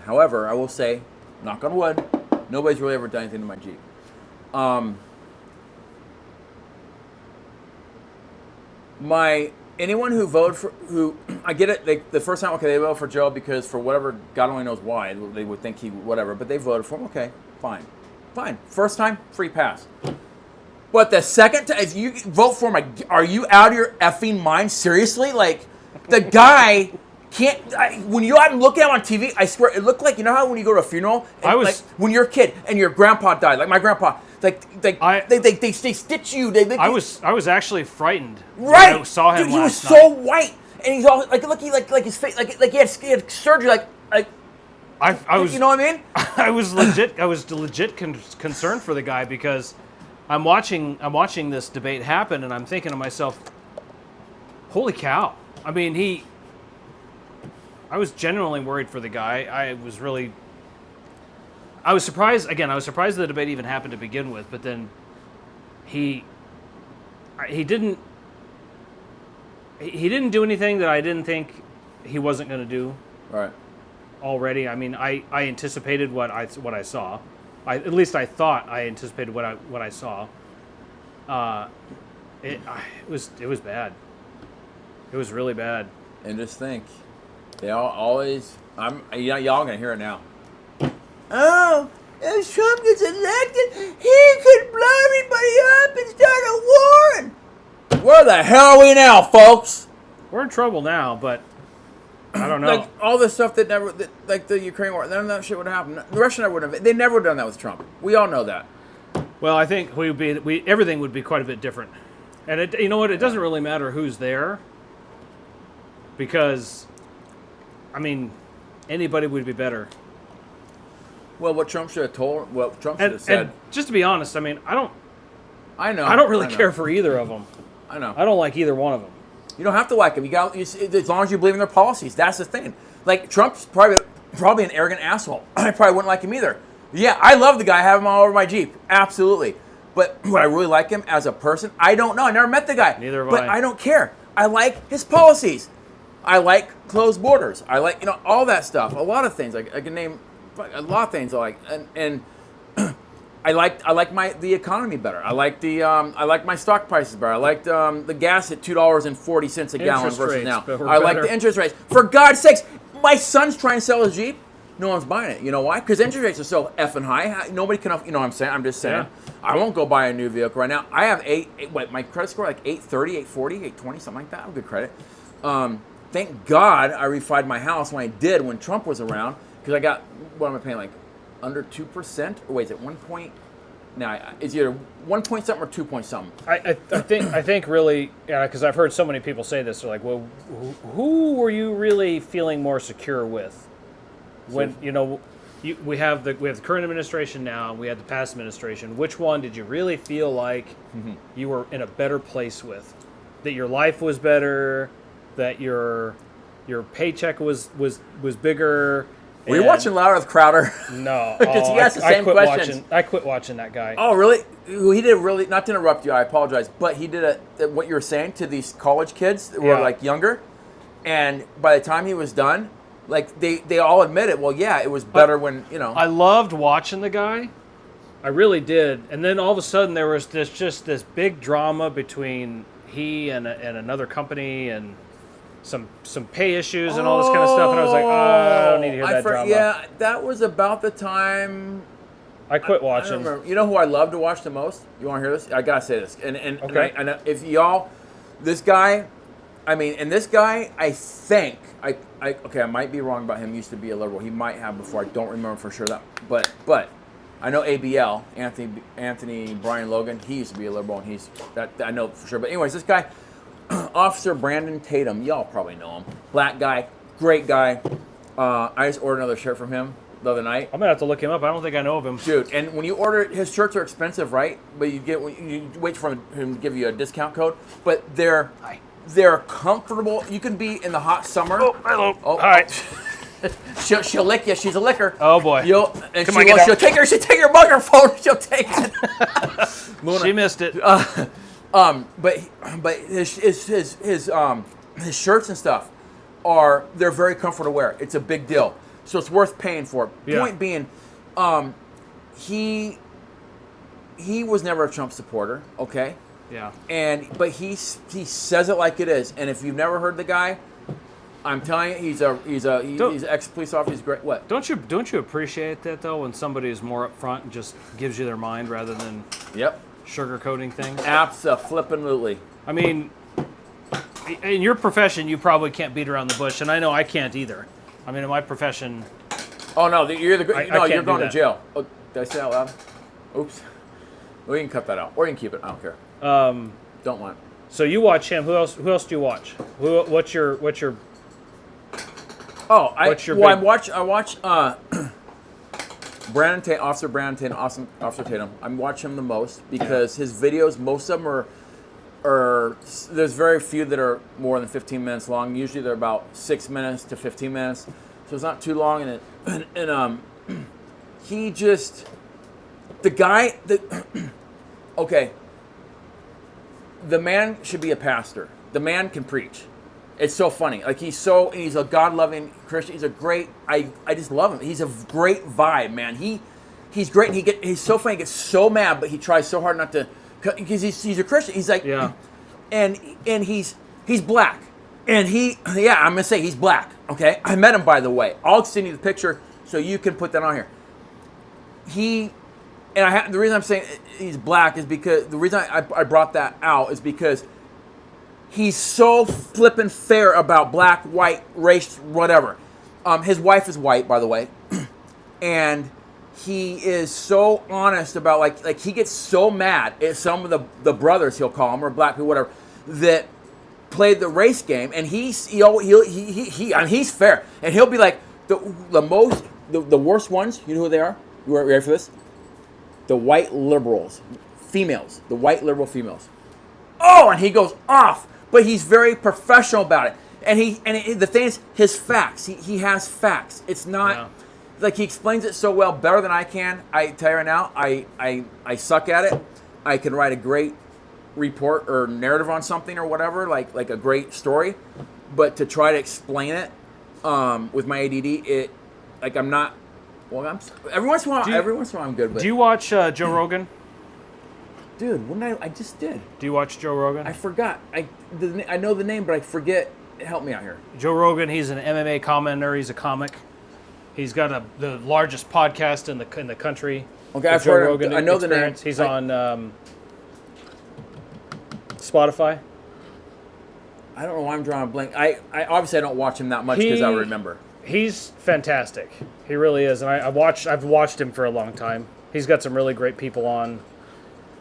B: However, I will say, knock on wood, nobody's really ever done anything to my Jeep. Anyone who voted for I get it. The first time, they voted for Joe because for whatever, God only knows why, they would think he whatever, but they voted for him. Okay, fine. First time, free pass. But the second time, if you vote for him, are you out of your effing mind? Seriously? Like, the guy can't. When you look at him on TV, I swear it looked like, how when you go to a funeral, and, like when you're a kid and your grandpa died, like my grandpa. They stitch you.
A: I was actually frightened.
B: Right.
A: When I saw him.
B: Dude, he was
A: last
B: so
A: night.
B: white, and he's all like his face, like he had surgery,
A: I was.
B: You know what I mean?
A: I was legit concerned for the guy because I'm watching this debate happen, and I'm thinking to myself, holy cow! I mean, I was genuinely worried for the guy. I was surprised. Again, I was surprised the debate even happened to begin with. But then he didn't do anything that I didn't think he wasn't going to do.
B: Right.
A: Already, I mean, I anticipated what I saw. At least I thought I anticipated what I saw. It was bad. It was really bad.
B: And just think, they always. Y'all gonna hear it now. Oh, if Trump gets elected, he could blow everybody up and start a war. Where the hell are we now, folks?
A: We're in trouble now, but I don't know.
B: Like all the stuff like the Ukraine war, none of that shit would happen. The Russians never would have. They never would have done that with Trump. We all know that.
A: Well, I think everything would be quite a bit different. And you know what? It doesn't really matter who's there, because, I mean, anybody would be better.
B: Well, what Trump should have told, what Trump should have said.
A: And just to be honest, I mean, I don't really care for either of them.
B: I know.
A: I don't like either one of them.
B: You don't have to like them. As long as you believe in their policies. That's the thing. Like Trump's probably an arrogant asshole. I probably wouldn't like him either. Yeah, I love the guy. I have him all over my Jeep. Absolutely. But would I really like him as a person? I don't know. I never met the guy.
A: Neither have
B: But
A: I.
B: I don't care. I like his policies. I like closed borders. I like all that stuff. A lot of things. I can name a lot of things I like. And I like the economy better. I like my stock prices better. I like the gas at $2.40 a gallon
A: Interest
B: versus
A: rates,
B: now.
A: but we're
B: I like
A: better.
B: the interest rates. For God's sakes, my son's trying to sell his Jeep. No one's buying it. You know why? Because interest rates are so effing high. Nobody can. You know what I'm saying? I'm just saying.
A: Yeah.
B: I won't go buy a new vehicle right now. I have my credit score like 830, 840, 820, something like that. I have good credit. Thank God I refied my house when I did when Trump was around, because I got, what am I paying, like under 2%? Or wait, is it 1 point? No, it's either 1 point something or 2 point something.
A: I think really, because I've heard so many people say this. They're like, well, who were you really feeling more secure with? When we have the current administration now, we had the past administration. Which one did you really feel like you were in a better place with? That your life was better, that your paycheck was bigger.
B: Were you watching Louder with Crowder?
A: No,
B: Because he asked the same questions.
A: I quit watching that guy.
B: Oh, really? He did really, not to interrupt you, I apologize, but he did what you were saying to these college kids that were like younger, and by the time he was done, like they all admitted, well, yeah, it was better when,
A: I loved watching the guy. I really did. And then all of a sudden there was this big drama between he and another company, and some pay issues and all this kind of stuff. And I was like, I don't need to hear that drama.
B: Yeah, that was about the time.
A: I quit
B: I
A: watching.
B: don't remember. You know who I love to watch the most? You want to hear this? I gotta say this. And
A: Okay.
B: I know if y'all, this guy, this guy, I think okay, I might be wrong about him. He used to be a liberal. He might have before. I don't remember for sure that. But I know ABL, Anthony Brian Logan. He used to be a liberal, and I know for sure. But anyways, this guy, Officer Brandon Tatum. Y'all probably know him. Black guy, great guy. I just ordered another shirt from him the other night.
A: I'm gonna have to look him up. I don't think I know of him.
B: Dude, and when you order, his shirts are expensive, right? But you wait for him to give you a discount code. But they're comfortable. You can be in the hot summer.
A: Oh, hello.
B: Oh,
A: Hi.
B: She'll lick you. She's a licker.
A: Oh boy.
B: She'll take your microphone. She'll take it.
A: She missed it.
B: But his shirts and stuff they're very comfortable to wear. It's a big deal, so it's worth paying for.
A: Yeah.
B: Point being, he was never a Trump supporter. Okay.
A: Yeah.
B: But he says it like it is. And if you've never heard the guy, I'm telling you, he's an ex-police officer. He's great. What?
A: Don't you appreciate that though, when somebody is more upfront and just gives you their mind rather than sugarcoating things?
B: Abso-flippin'-lutely.
A: I mean, in your profession, you probably can't beat around the bush, and I know I can't either. I mean, in my profession.
B: Oh no, you're the
A: I
B: you're going
A: do
B: to jail. Oh, did I say that out loud? Oops. Well, you can cut that out, or you can keep it. I don't care. Don't want.
A: So you watch him. Who else do you watch? What's your?
B: Oh, I watch Brandon Tatum, Officer Brandon Tatum, Officer Tatum. I watch him the most because his videos, most of them are there's very few that are more than 15 minutes long. Usually they're about 6 minutes to 15 minutes, so it's not too long. And he just okay. The man should be a pastor. The man can preach. It's so funny. Like he's a God-loving Christian. He's a great. I just love him. He's a great vibe, man. He's great. And he's so funny. He gets so mad, but he tries so hard not to, because he's a Christian. He's like,
A: yeah.
B: And he's black. And I'm gonna say he's black. Okay, I met him, by the way. I'll send you the picture so you can put that on here. The reason I'm saying he's black is because the reason I brought that out is because He's so flippin' fair about black, white, race, whatever. His wife is white, by the way, and he is so honest about like he gets so mad at some of the brothers, he'll call them, or black people, whatever, that played the race game, and he's fair, and he'll be like the worst ones. You know who they are? You ready for this? The white liberals, females, the white liberal females. Oh, and he goes off, but he's very professional about it. And the thing is, his facts. He has facts. It's not like he explains it so well, better than I can. I tell you right now, I suck at it. I can write a great report or narrative on something or whatever, like a great story, but to try to explain it with my ADD, I'm not. Well, every once in a while I'm good with.
A: Do you watch Joe Rogan?
B: Dude, I just did.
A: Do you watch Joe Rogan?
B: I forgot. I know the name, but I forget. Help me out here.
A: Joe Rogan, he's an MMA commentator. He's a comic. He's got the largest podcast in the country.
B: Okay, I've heard him. I know the name.
A: He's on Spotify.
B: I don't know why I'm drawing a blank. I obviously I don't watch him that much because I remember.
A: He's fantastic. He really is, and I've watched him for a long time. He's got some really great people on.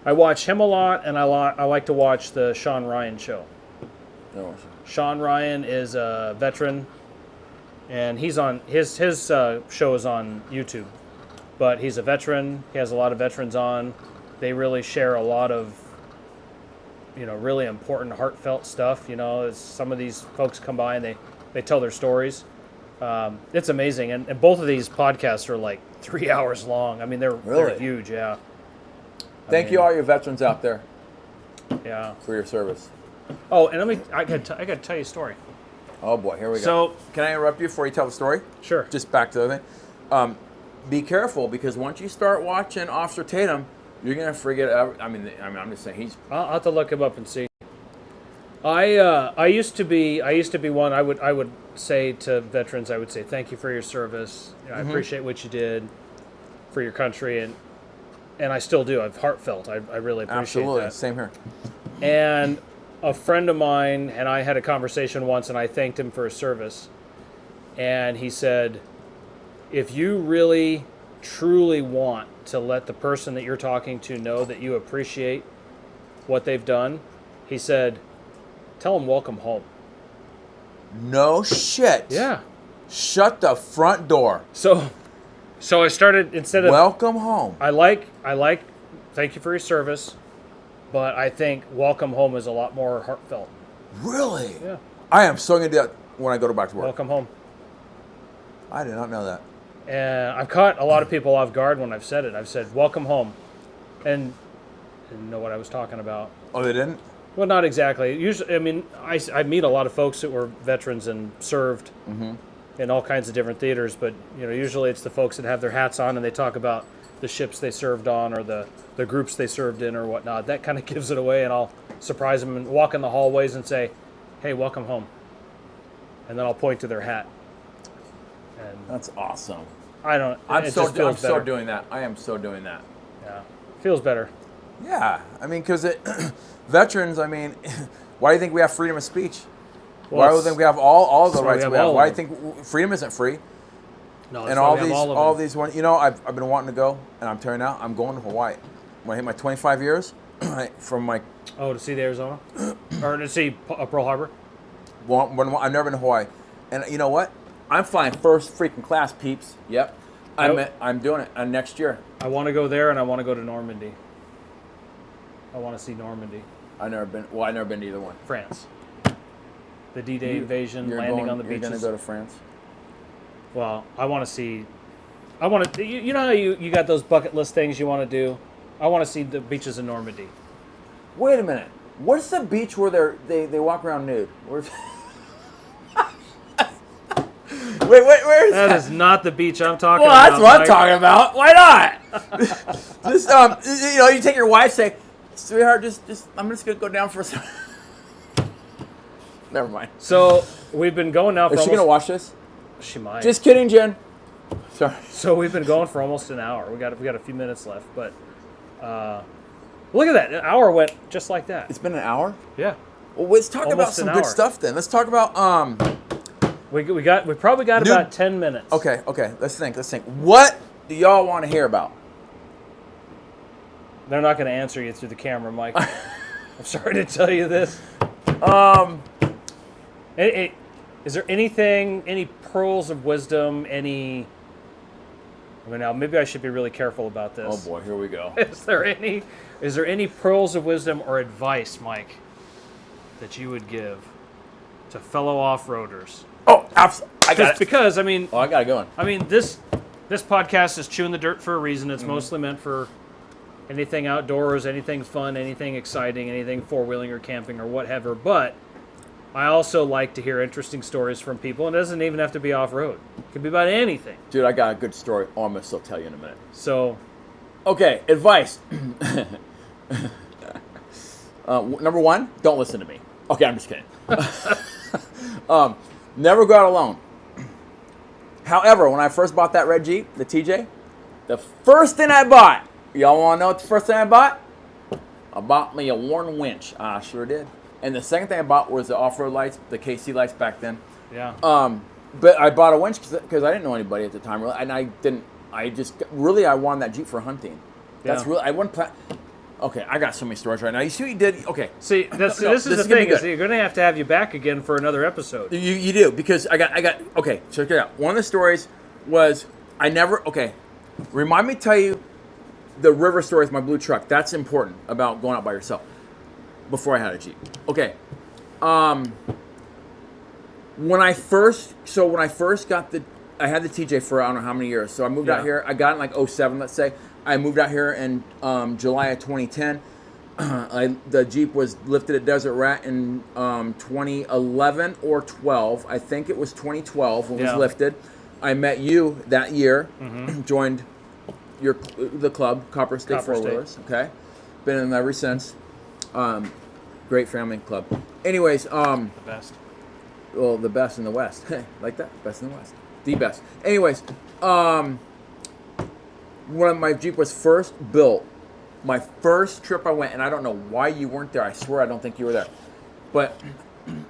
A: I watch him a lot, and I like to watch the Sean Ryan show. Sean Ryan is a veteran, and he's on his show is on YouTube, but he's a veteran. He has a lot of veterans on. They really share a lot of, really important, heartfelt stuff. As some of these folks come by and they tell their stories. It's amazing, and both of these podcasts are like 3 hours long. I mean, they're huge. Yeah.
B: Thank you, all your veterans out there.
A: Yeah.
B: For your service.
A: Oh, and I got to tell you a story.
B: Oh boy, here we go.
A: So,
B: can I interrupt you before you tell the story?
A: Sure.
B: Just back to the thing. Be careful, because once you start watching Officer Tatum, you're gonna forget. I'm just saying
A: I'll have to look him up and see. I used to be one. I would say to veterans, I would say thank you for your service. I appreciate what you did for your country, and I still do. I've heartfelt. I really appreciate that.
B: Same here.
A: And a friend of mine and I had a conversation once, and I thanked him for his service. And he said, if you really, truly want to let the person that you're talking to know that you appreciate what they've done, he said, tell them welcome home.
B: No shit.
A: Yeah.
B: Shut the front door.
A: So I started, instead of
B: welcome home.
A: I like thank you for your service, but I think welcome home is a lot more heartfelt.
B: Really?
A: Yeah.
B: I am so gonna do that when I go back to work.
A: Welcome home.
B: I did not know that.
A: And I've caught a lot of people off guard when I've said it. I've said welcome home, and didn't know what I was talking about.
B: Oh, they didn't?
A: Well, not exactly. Usually, I mean, I meet a lot of folks that were veterans and served in all kinds of different theaters, but usually it's the folks that have their hats on and they talk about the ships they served on or the groups they served in or whatnot. That kind of gives it away, and I'll surprise them and walk in the hallways and say, "Hey, welcome home," and then I'll point to their hat. And
B: that's awesome.
A: I'm so
B: doing that. I am so doing that.
A: Yeah, feels better.
B: Yeah, I mean, because veterans. I mean, why do you think we have freedom of speech?
A: Well,
B: why do you think we have all the rights we have? Why do you think freedom isn't free?
A: No,
B: and all these ones. I've been wanting to go, and I'm telling you now, I'm going to Hawaii. When I hit my 25 years, from my
A: to see the Arizona, or to see Pearl Harbor.
B: I've never been to Hawaii, and you know what? I'm flying first freaking class, peeps. Yep, I'm doing it next year.
A: I want to go there, and I want to go to Normandy. I want to see Normandy.
B: I've never been. Well, I've never been to either one.
A: France. The D-Day invasion, landing on the beaches.
B: You're going to go to France?
A: Well, I want to see. You know how you got those bucket list things you want to do? I want to see the beaches in Normandy.
B: Wait a minute. What's the beach where they walk around nude? Where's Wait, where is that?
A: That is not the beach I'm talking about.
B: Well, that's what I'm talking about. Why not? Just you take your wife, say, "Sweetheart, just I'm just gonna go down for a second." Never mind.
A: So we've been going now for.
B: Is she gonna watch this?
A: She might.
B: Just kidding, Jen. Sorry.
A: So we've been going for almost an hour. We got a few minutes left, but look at that. An hour went just like that.
B: It's been an hour?
A: Yeah.
B: Well, let's talk about
A: Almost
B: some
A: an
B: good
A: hour.
B: stuff then. Let's talk about
A: We probably got
B: New-
A: about 10 minutes.
B: Okay. Let's think. What do y'all want to hear about?
A: They're not going to answer you through the camera, Mike. I'm sorry to tell you this. Is there anything, any pearls of wisdom, any... I mean, now maybe I should be really careful about this.
B: Oh boy, here we go.
A: Is there any pearls of wisdom or advice, Mike, that you would give to fellow off-roaders?
B: Oh, absolutely. I got it.
A: Because, I mean...
B: Oh, I got it going.
A: I mean, this podcast is Chewing the Dirt for a reason. It's mostly meant for anything outdoors, anything fun, anything exciting, anything four-wheeling or camping or whatever. But I also like to hear interesting stories from people, and it doesn't even have to be off-road. It can be about anything.
B: Dude, I got a good story. Oh, I'm going to still tell you in a minute.
A: So,
B: Okay, advice. Number one, don't listen to me. Okay, I'm just kidding. Never go out alone. However, when I first bought that red Jeep, the TJ, the first thing I bought, y'all want to know what the first thing I bought? I bought me a Warn winch. I sure did. And the second thing I bought was the off-road lights, the KC lights back then.
A: yeah.
B: But I bought a winch because I didn't know anybody at the time, really, and I wanted that Jeep for hunting. That's
A: Yeah.
B: really, I wouldn't plan. Okay, I got so many stories right now. You see what you did? Okay.
A: See, this
B: No,
A: is
B: this
A: the
B: is gonna be
A: thing, is
B: good.
A: you're going to have you back again for another episode.
B: You do, because I got, okay, check it out. One of the stories was, remind me to tell you the river story with my blue truck. That's important about going out by yourself before I had a Jeep. Okay. When I first got I had the TJ for I don't know how many years. So I moved out here. I got it in like 07, let's say. I moved out here in July of 2010. The Jeep was lifted at Desert Rat in 2011 or 12. I think it was 2012 when it was lifted. I met you that year. Joined the club, Copper State
A: Copper State.
B: Four-Wheelers. Okay, been in them ever since. Great family club. Anyways,
A: The best.
B: well, the best in the West. Like that, best in the West, the best. Anyways, when my Jeep was first built, my first trip I went, and I don't know why you weren't there. I swear I don't think you were there. But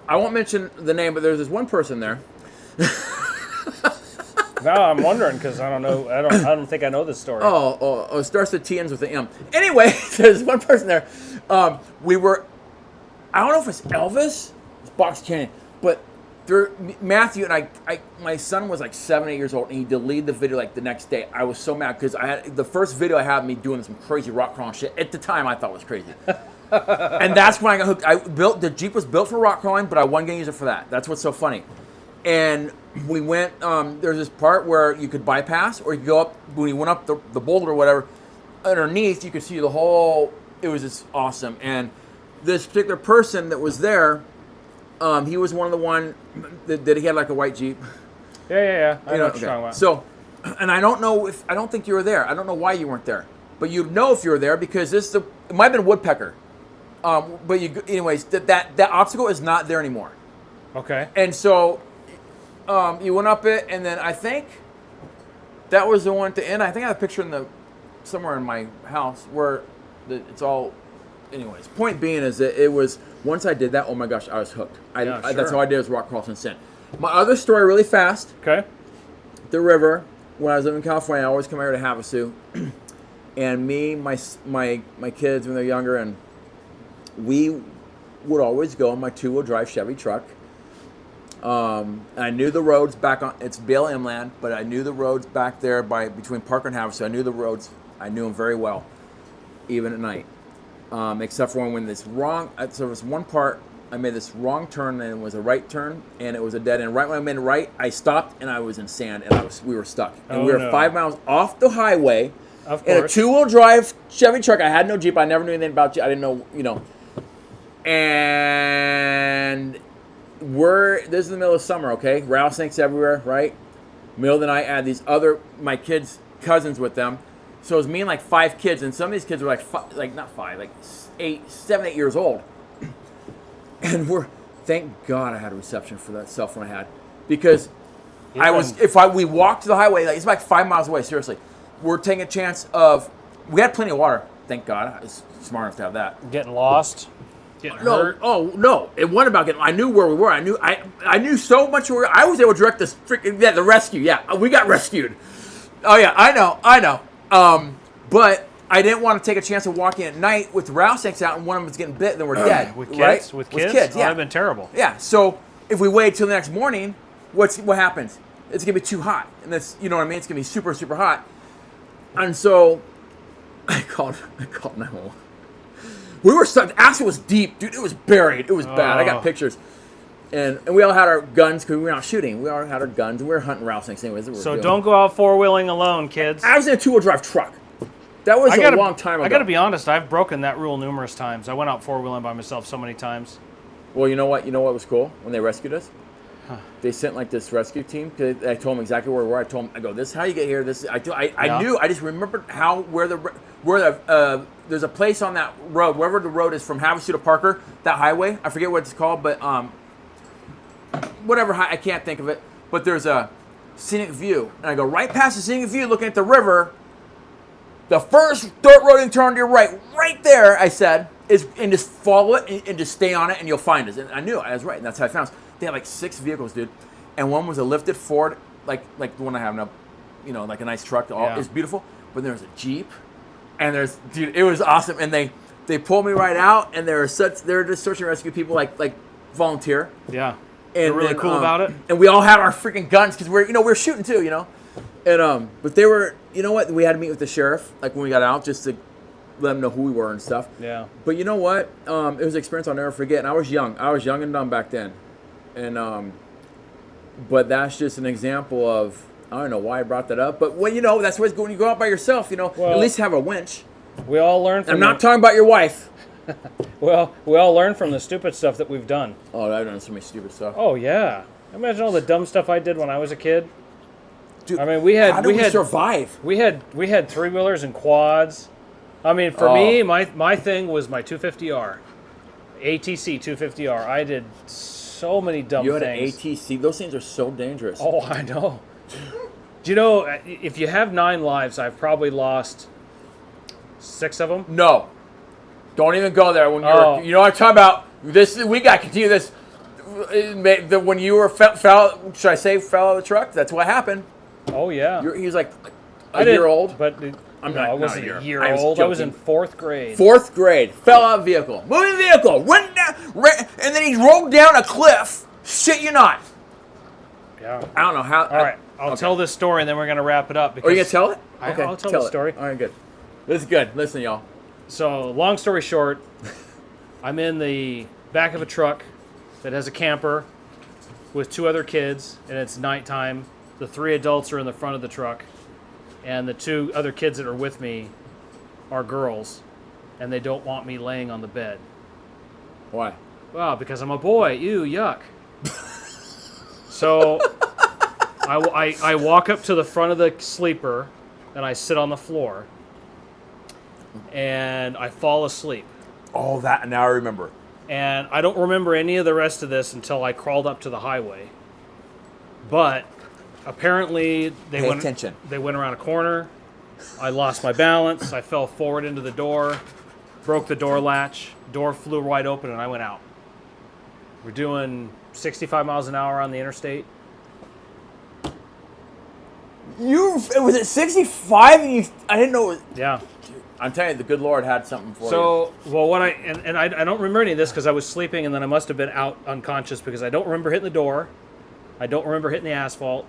B: I won't mention the name, but there's this one person there.
A: Now I'm wondering because I don't know. I don't think I know this story.
B: Oh, it starts with T, ends with the M. Anyway, there's one person there. We were, I don't know if it's Elvis, it's Box Canyon, but Matthew and I, my son was like 7, 8 years old, and he deleted the video like the next day. I was so mad because I had the first video I had of me doing some crazy rock crawling shit. At the time, I thought was crazy, and that's when I got hooked. The Jeep was built for rock crawling, but I wasn't gonna use it for that. That's what's so funny. And we went. There's this part where you could bypass, or you could go up. When you went up the boulder or whatever, underneath you could see the whole. It was just awesome. And this particular person that was there. He was one of the one that he had like a white Jeep.
A: Yeah. I know what
B: okay.
A: you're talking about.
B: So, and I don't think you were there. I don't know why you weren't there, but you'd know if you were there because it might have been Woodpecker. But anyways, that obstacle is not there anymore.
A: Okay.
B: And so, you went up it, and then I think that was the one at the end. I think I have a picture somewhere in my house where it's all. Anyways, point being is that it was, once I did that, oh my gosh, I was hooked. That's all I did was rock crawl since then. My other story, really fast,
A: Okay.
B: the river. When I was living in California, I always come here to Havasu. And me, my kids when they're younger, and we would always go in my 2-wheel drive Chevy truck. I knew the roads back on, it's BLM land, but I knew the roads back there between Parker and Havasu. I knew the roads, I knew them very well, even at night. Except for when this wrong, so there was one part, I made this wrong turn, and it was a right turn, and it was a dead end. Right when I made it right, I stopped, and I was in sand, and we were stuck. And we were 5 miles off the highway,
A: Of
B: in a
A: course.
B: 2-wheel drive Chevy truck. I had no Jeep. I never knew anything about Jeep. I didn't know, And this is the middle of summer, okay? Rattlesnakes everywhere, right? Middle of the night, I had my kids' cousins with them. So it was me and like 5 kids, and some of these kids were not 5, 7, 8 years old. And thank God I had a reception for that cell phone I had, because we walked to the highway, it's like 5 miles away. Seriously, we're taking a chance of. We had plenty of water, thank God. I was smart enough to have that.
A: Getting lost. getting
B: No,
A: hurt?
B: oh no! It wasn't about getting. I knew where we were. I knew so much. I was able to direct this freaking the rescue. Yeah, we got rescued. Oh yeah, I know. But I didn't want to take a chance of walking at night with rattlesnakes out, and one of them was getting bit, and then we're dead.
A: With kids?
B: right?
A: With kids?
B: Yeah.
A: Oh, that'd been terrible.
B: Yeah. So if we wait till the next morning, what happens? It's gonna be too hot, and that's you know what I mean. It's gonna be super super hot, and so I called 911. We were stuck. The accident was deep, dude. It was buried. It was bad. I got pictures. And we all had our guns because we were out shooting. We all had our guns. And we were hunting rattlesnakes anyways.
A: So don't go out four-wheeling alone, kids.
B: I was in a two-wheel drive truck. That was a long time ago.
A: I got to be honest. I've broken that rule numerous times. I went out four-wheeling by myself so many times.
B: Well, you know what? You know what was cool when they rescued us? They sent like this rescue team. I told them exactly where we were. I told them, I go, this is how you get here. This is, I knew. I just remembered there's a place on that road, wherever the road is from Havasu to Parker, that highway. I forget what it's called, but whatever. I can't think of it. But there's a scenic view, and I go right past the scenic view, looking at the river. The first dirt road and turn to your right there. I said and just follow it and just stay on it, and you'll find us. And I knew I was right, and that's how I found us. They had like 6 vehicles, dude, and one was a lifted Ford, like the one I have now, like a nice truck. It's beautiful. But there's a Jeep. And dude, it was awesome. And they pulled me right out, and they're just search and rescue people like volunteer.
A: Yeah.
B: And
A: they're really cool about it.
B: And we all had our freaking guns because we're shooting too, And but they were, you know what? We had to meet with the sheriff like when we got out just to let them know who we were and stuff.
A: Yeah.
B: But you know what? It was an experience I'll never forget. And I was young and dumb back then. And but that's just an example of. I don't know why I brought that up, but that's what's when you go out by yourself,
A: well,
B: at least have a winch.
A: We all learn from
B: I'm not talking about your wife.
A: Well, we all learn from the stupid stuff that we've done.
B: Oh, I've done so many stupid stuff.
A: Oh yeah. Imagine all the dumb stuff I did when I was a kid.
B: Dude,
A: I mean, we had
B: survive?
A: We had 3-wheelers and quads. I mean, for me, my thing was my 250R. ATC 250R. I did so many dumb things.
B: You had an ATC? Those things are so dangerous.
A: Oh, I know. Do you know, if you have 9 lives, I've probably lost 6 of them?
B: No. Don't even go there. When you know what I'm talking about? We got to continue this. When you were fell, should I say fell out of the truck? That's what happened.
A: Oh, yeah.
B: He was like a year old.
A: But I wasn't a year old. I was in 4th grade.
B: 4th grade. Fell out of vehicle. Moving vehicle. Went down. And then he rolled down a cliff. Shit you not.
A: Yeah.
B: I don't know how.
A: All right. I'll tell this story, and then we're going to wrap it up.
B: Are you going to tell it? Okay.
A: I'll tell the story.
B: All right, good. This is good. Listen, y'all.
A: So, long story short, I'm in the back of a truck that has a camper with 2 other kids, and it's nighttime. The 3 adults are in the front of the truck, and the 2 other kids that are with me are girls, and they don't want me laying on the bed.
B: Why?
A: Well, because I'm a boy. Ew, yuck. So I walk up to the front of the sleeper, and I sit on the floor, and I fall asleep.
B: Oh, that now I remember.
A: And I don't remember any of the rest of this until I crawled up to the highway. But apparently they went around a corner. I lost my balance. I fell forward into the door, broke the door latch. Door flew wide open, and I went out. We're doing 65 miles an hour on the interstate.
B: Was it 65? And I didn't know.
A: Yeah.
B: I'm telling you, the good Lord had something for you.
A: So, well, what I don't remember any of this because I was sleeping, and then I must have been out unconscious because I don't remember hitting the door. I don't remember hitting the asphalt.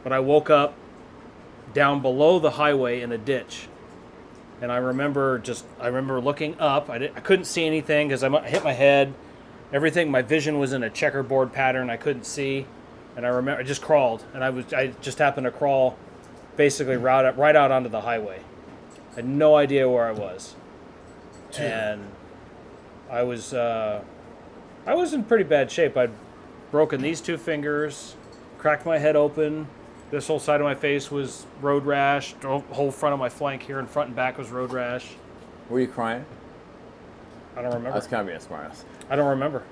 A: But I woke up down below the highway in a ditch. And I remember looking up. I couldn't see anything because I hit my head. Everything, my vision was in a checkerboard pattern. I couldn't see. And I just crawled. And I just happened to crawl basically right out onto the highway. I had no idea where I was. Dude. And I was in pretty bad shape. I'd broken these 2 fingers, cracked my head open. This whole side of my face was road rash. The whole front of my flank here and front and back was road rash.
B: Were you crying?
A: I don't remember.
B: That's kind of being a smartass.
A: I don't remember.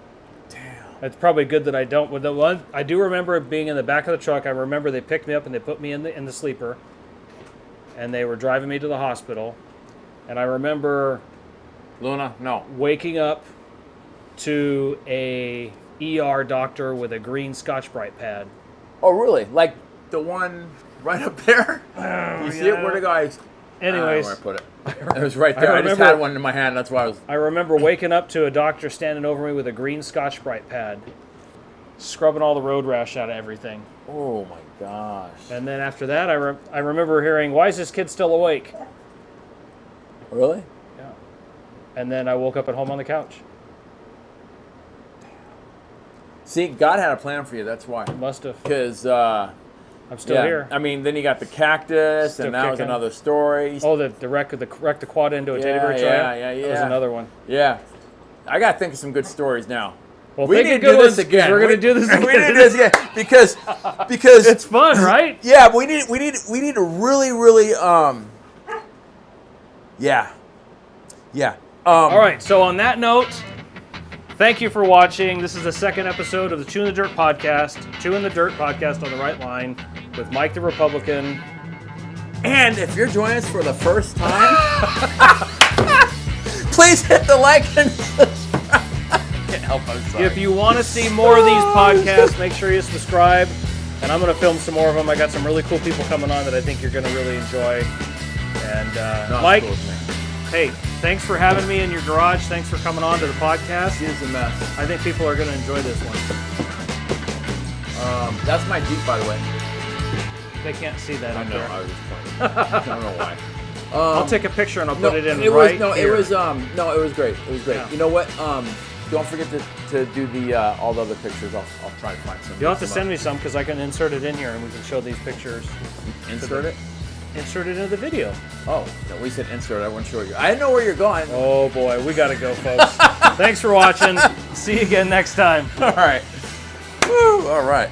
B: Damn.
A: It's probably good that I don't. With the one, I do remember being in the back of the truck. I remember they picked me up and they put me in the sleeper, and they were driving me to the hospital. And I remember
B: Luna, no.
A: waking up to a ER doctor with a green Scotch-Brite pad.
B: Oh, really? Like the one right up there?
A: Oh,
B: You see it? Where'd it go? I don't know
A: Anyways,
B: where I put it. It was right there. I just
A: remember-
B: had one in my hand. That's why I was.
A: I remember waking up to a doctor standing over me with a green Scotch-Brite pad, scrubbing all the road rash out of everything.
B: Oh my gosh.
A: And then after that, I remember hearing, "Why is this kid still awake?"
B: Really?
A: Yeah. And then I woke up at home on the couch.
B: See, God had a plan for you. That's why.
A: Must have.
B: Because,
A: I'm still here.
B: I mean, then you got the cactus,
A: Still
B: and that was
A: kicking.
B: another story.
A: Oh, the wreck the quad into a
B: Yeah,
A: teddy bear trail.
B: yeah,
A: That was
B: yeah.
A: another one.
B: Yeah. I got to think of some good stories now.
A: Well,
B: We
A: think
B: need
A: of
B: to
A: good
B: do this
A: ones, 'cause
B: again.
A: We're gonna do this again.
B: We need to do this again because
A: It's fun, right?
B: yeah, we need to really yeah.
A: All right. So on that note, thank you for watching. This is the second episode of the Chewing the Dirt podcast. Chewing the Dirt podcast on the right line with Mike the Republican.
B: And if you're joining us for the first time, please hit the like and subscribe. Can't help myself.
A: If you want to see more of these podcasts, make sure you subscribe. And I'm going to film some more of them. I got some really cool people coming on that I think you're going to really enjoy. And Mike, hey, thanks for having me in your garage. Thanks for coming on to the podcast.
B: Here's a mess.
A: I think people are going to enjoy this one.
B: That's my Jeep, by the way.
A: They can't see that
B: I
A: up
B: know.
A: there.
B: I was just playing. I don't know why.
A: I'll take a picture and I'll put it in
B: it
A: right
B: was,
A: here.
B: It was great. It was great.
A: Yeah.
B: You know what? Don't forget to do the all the other pictures. I'll try to find some.
A: You'll have to send me some because I can insert it in here and we can show these pictures.
B: Insert it.
A: Insert it into the video.
B: Oh, no, we said insert. I wasn't sure you. I didn't know where you're going.
A: Oh boy, we gotta go, folks. Thanks for watching. See you again next time.
B: All right. Woo. All right.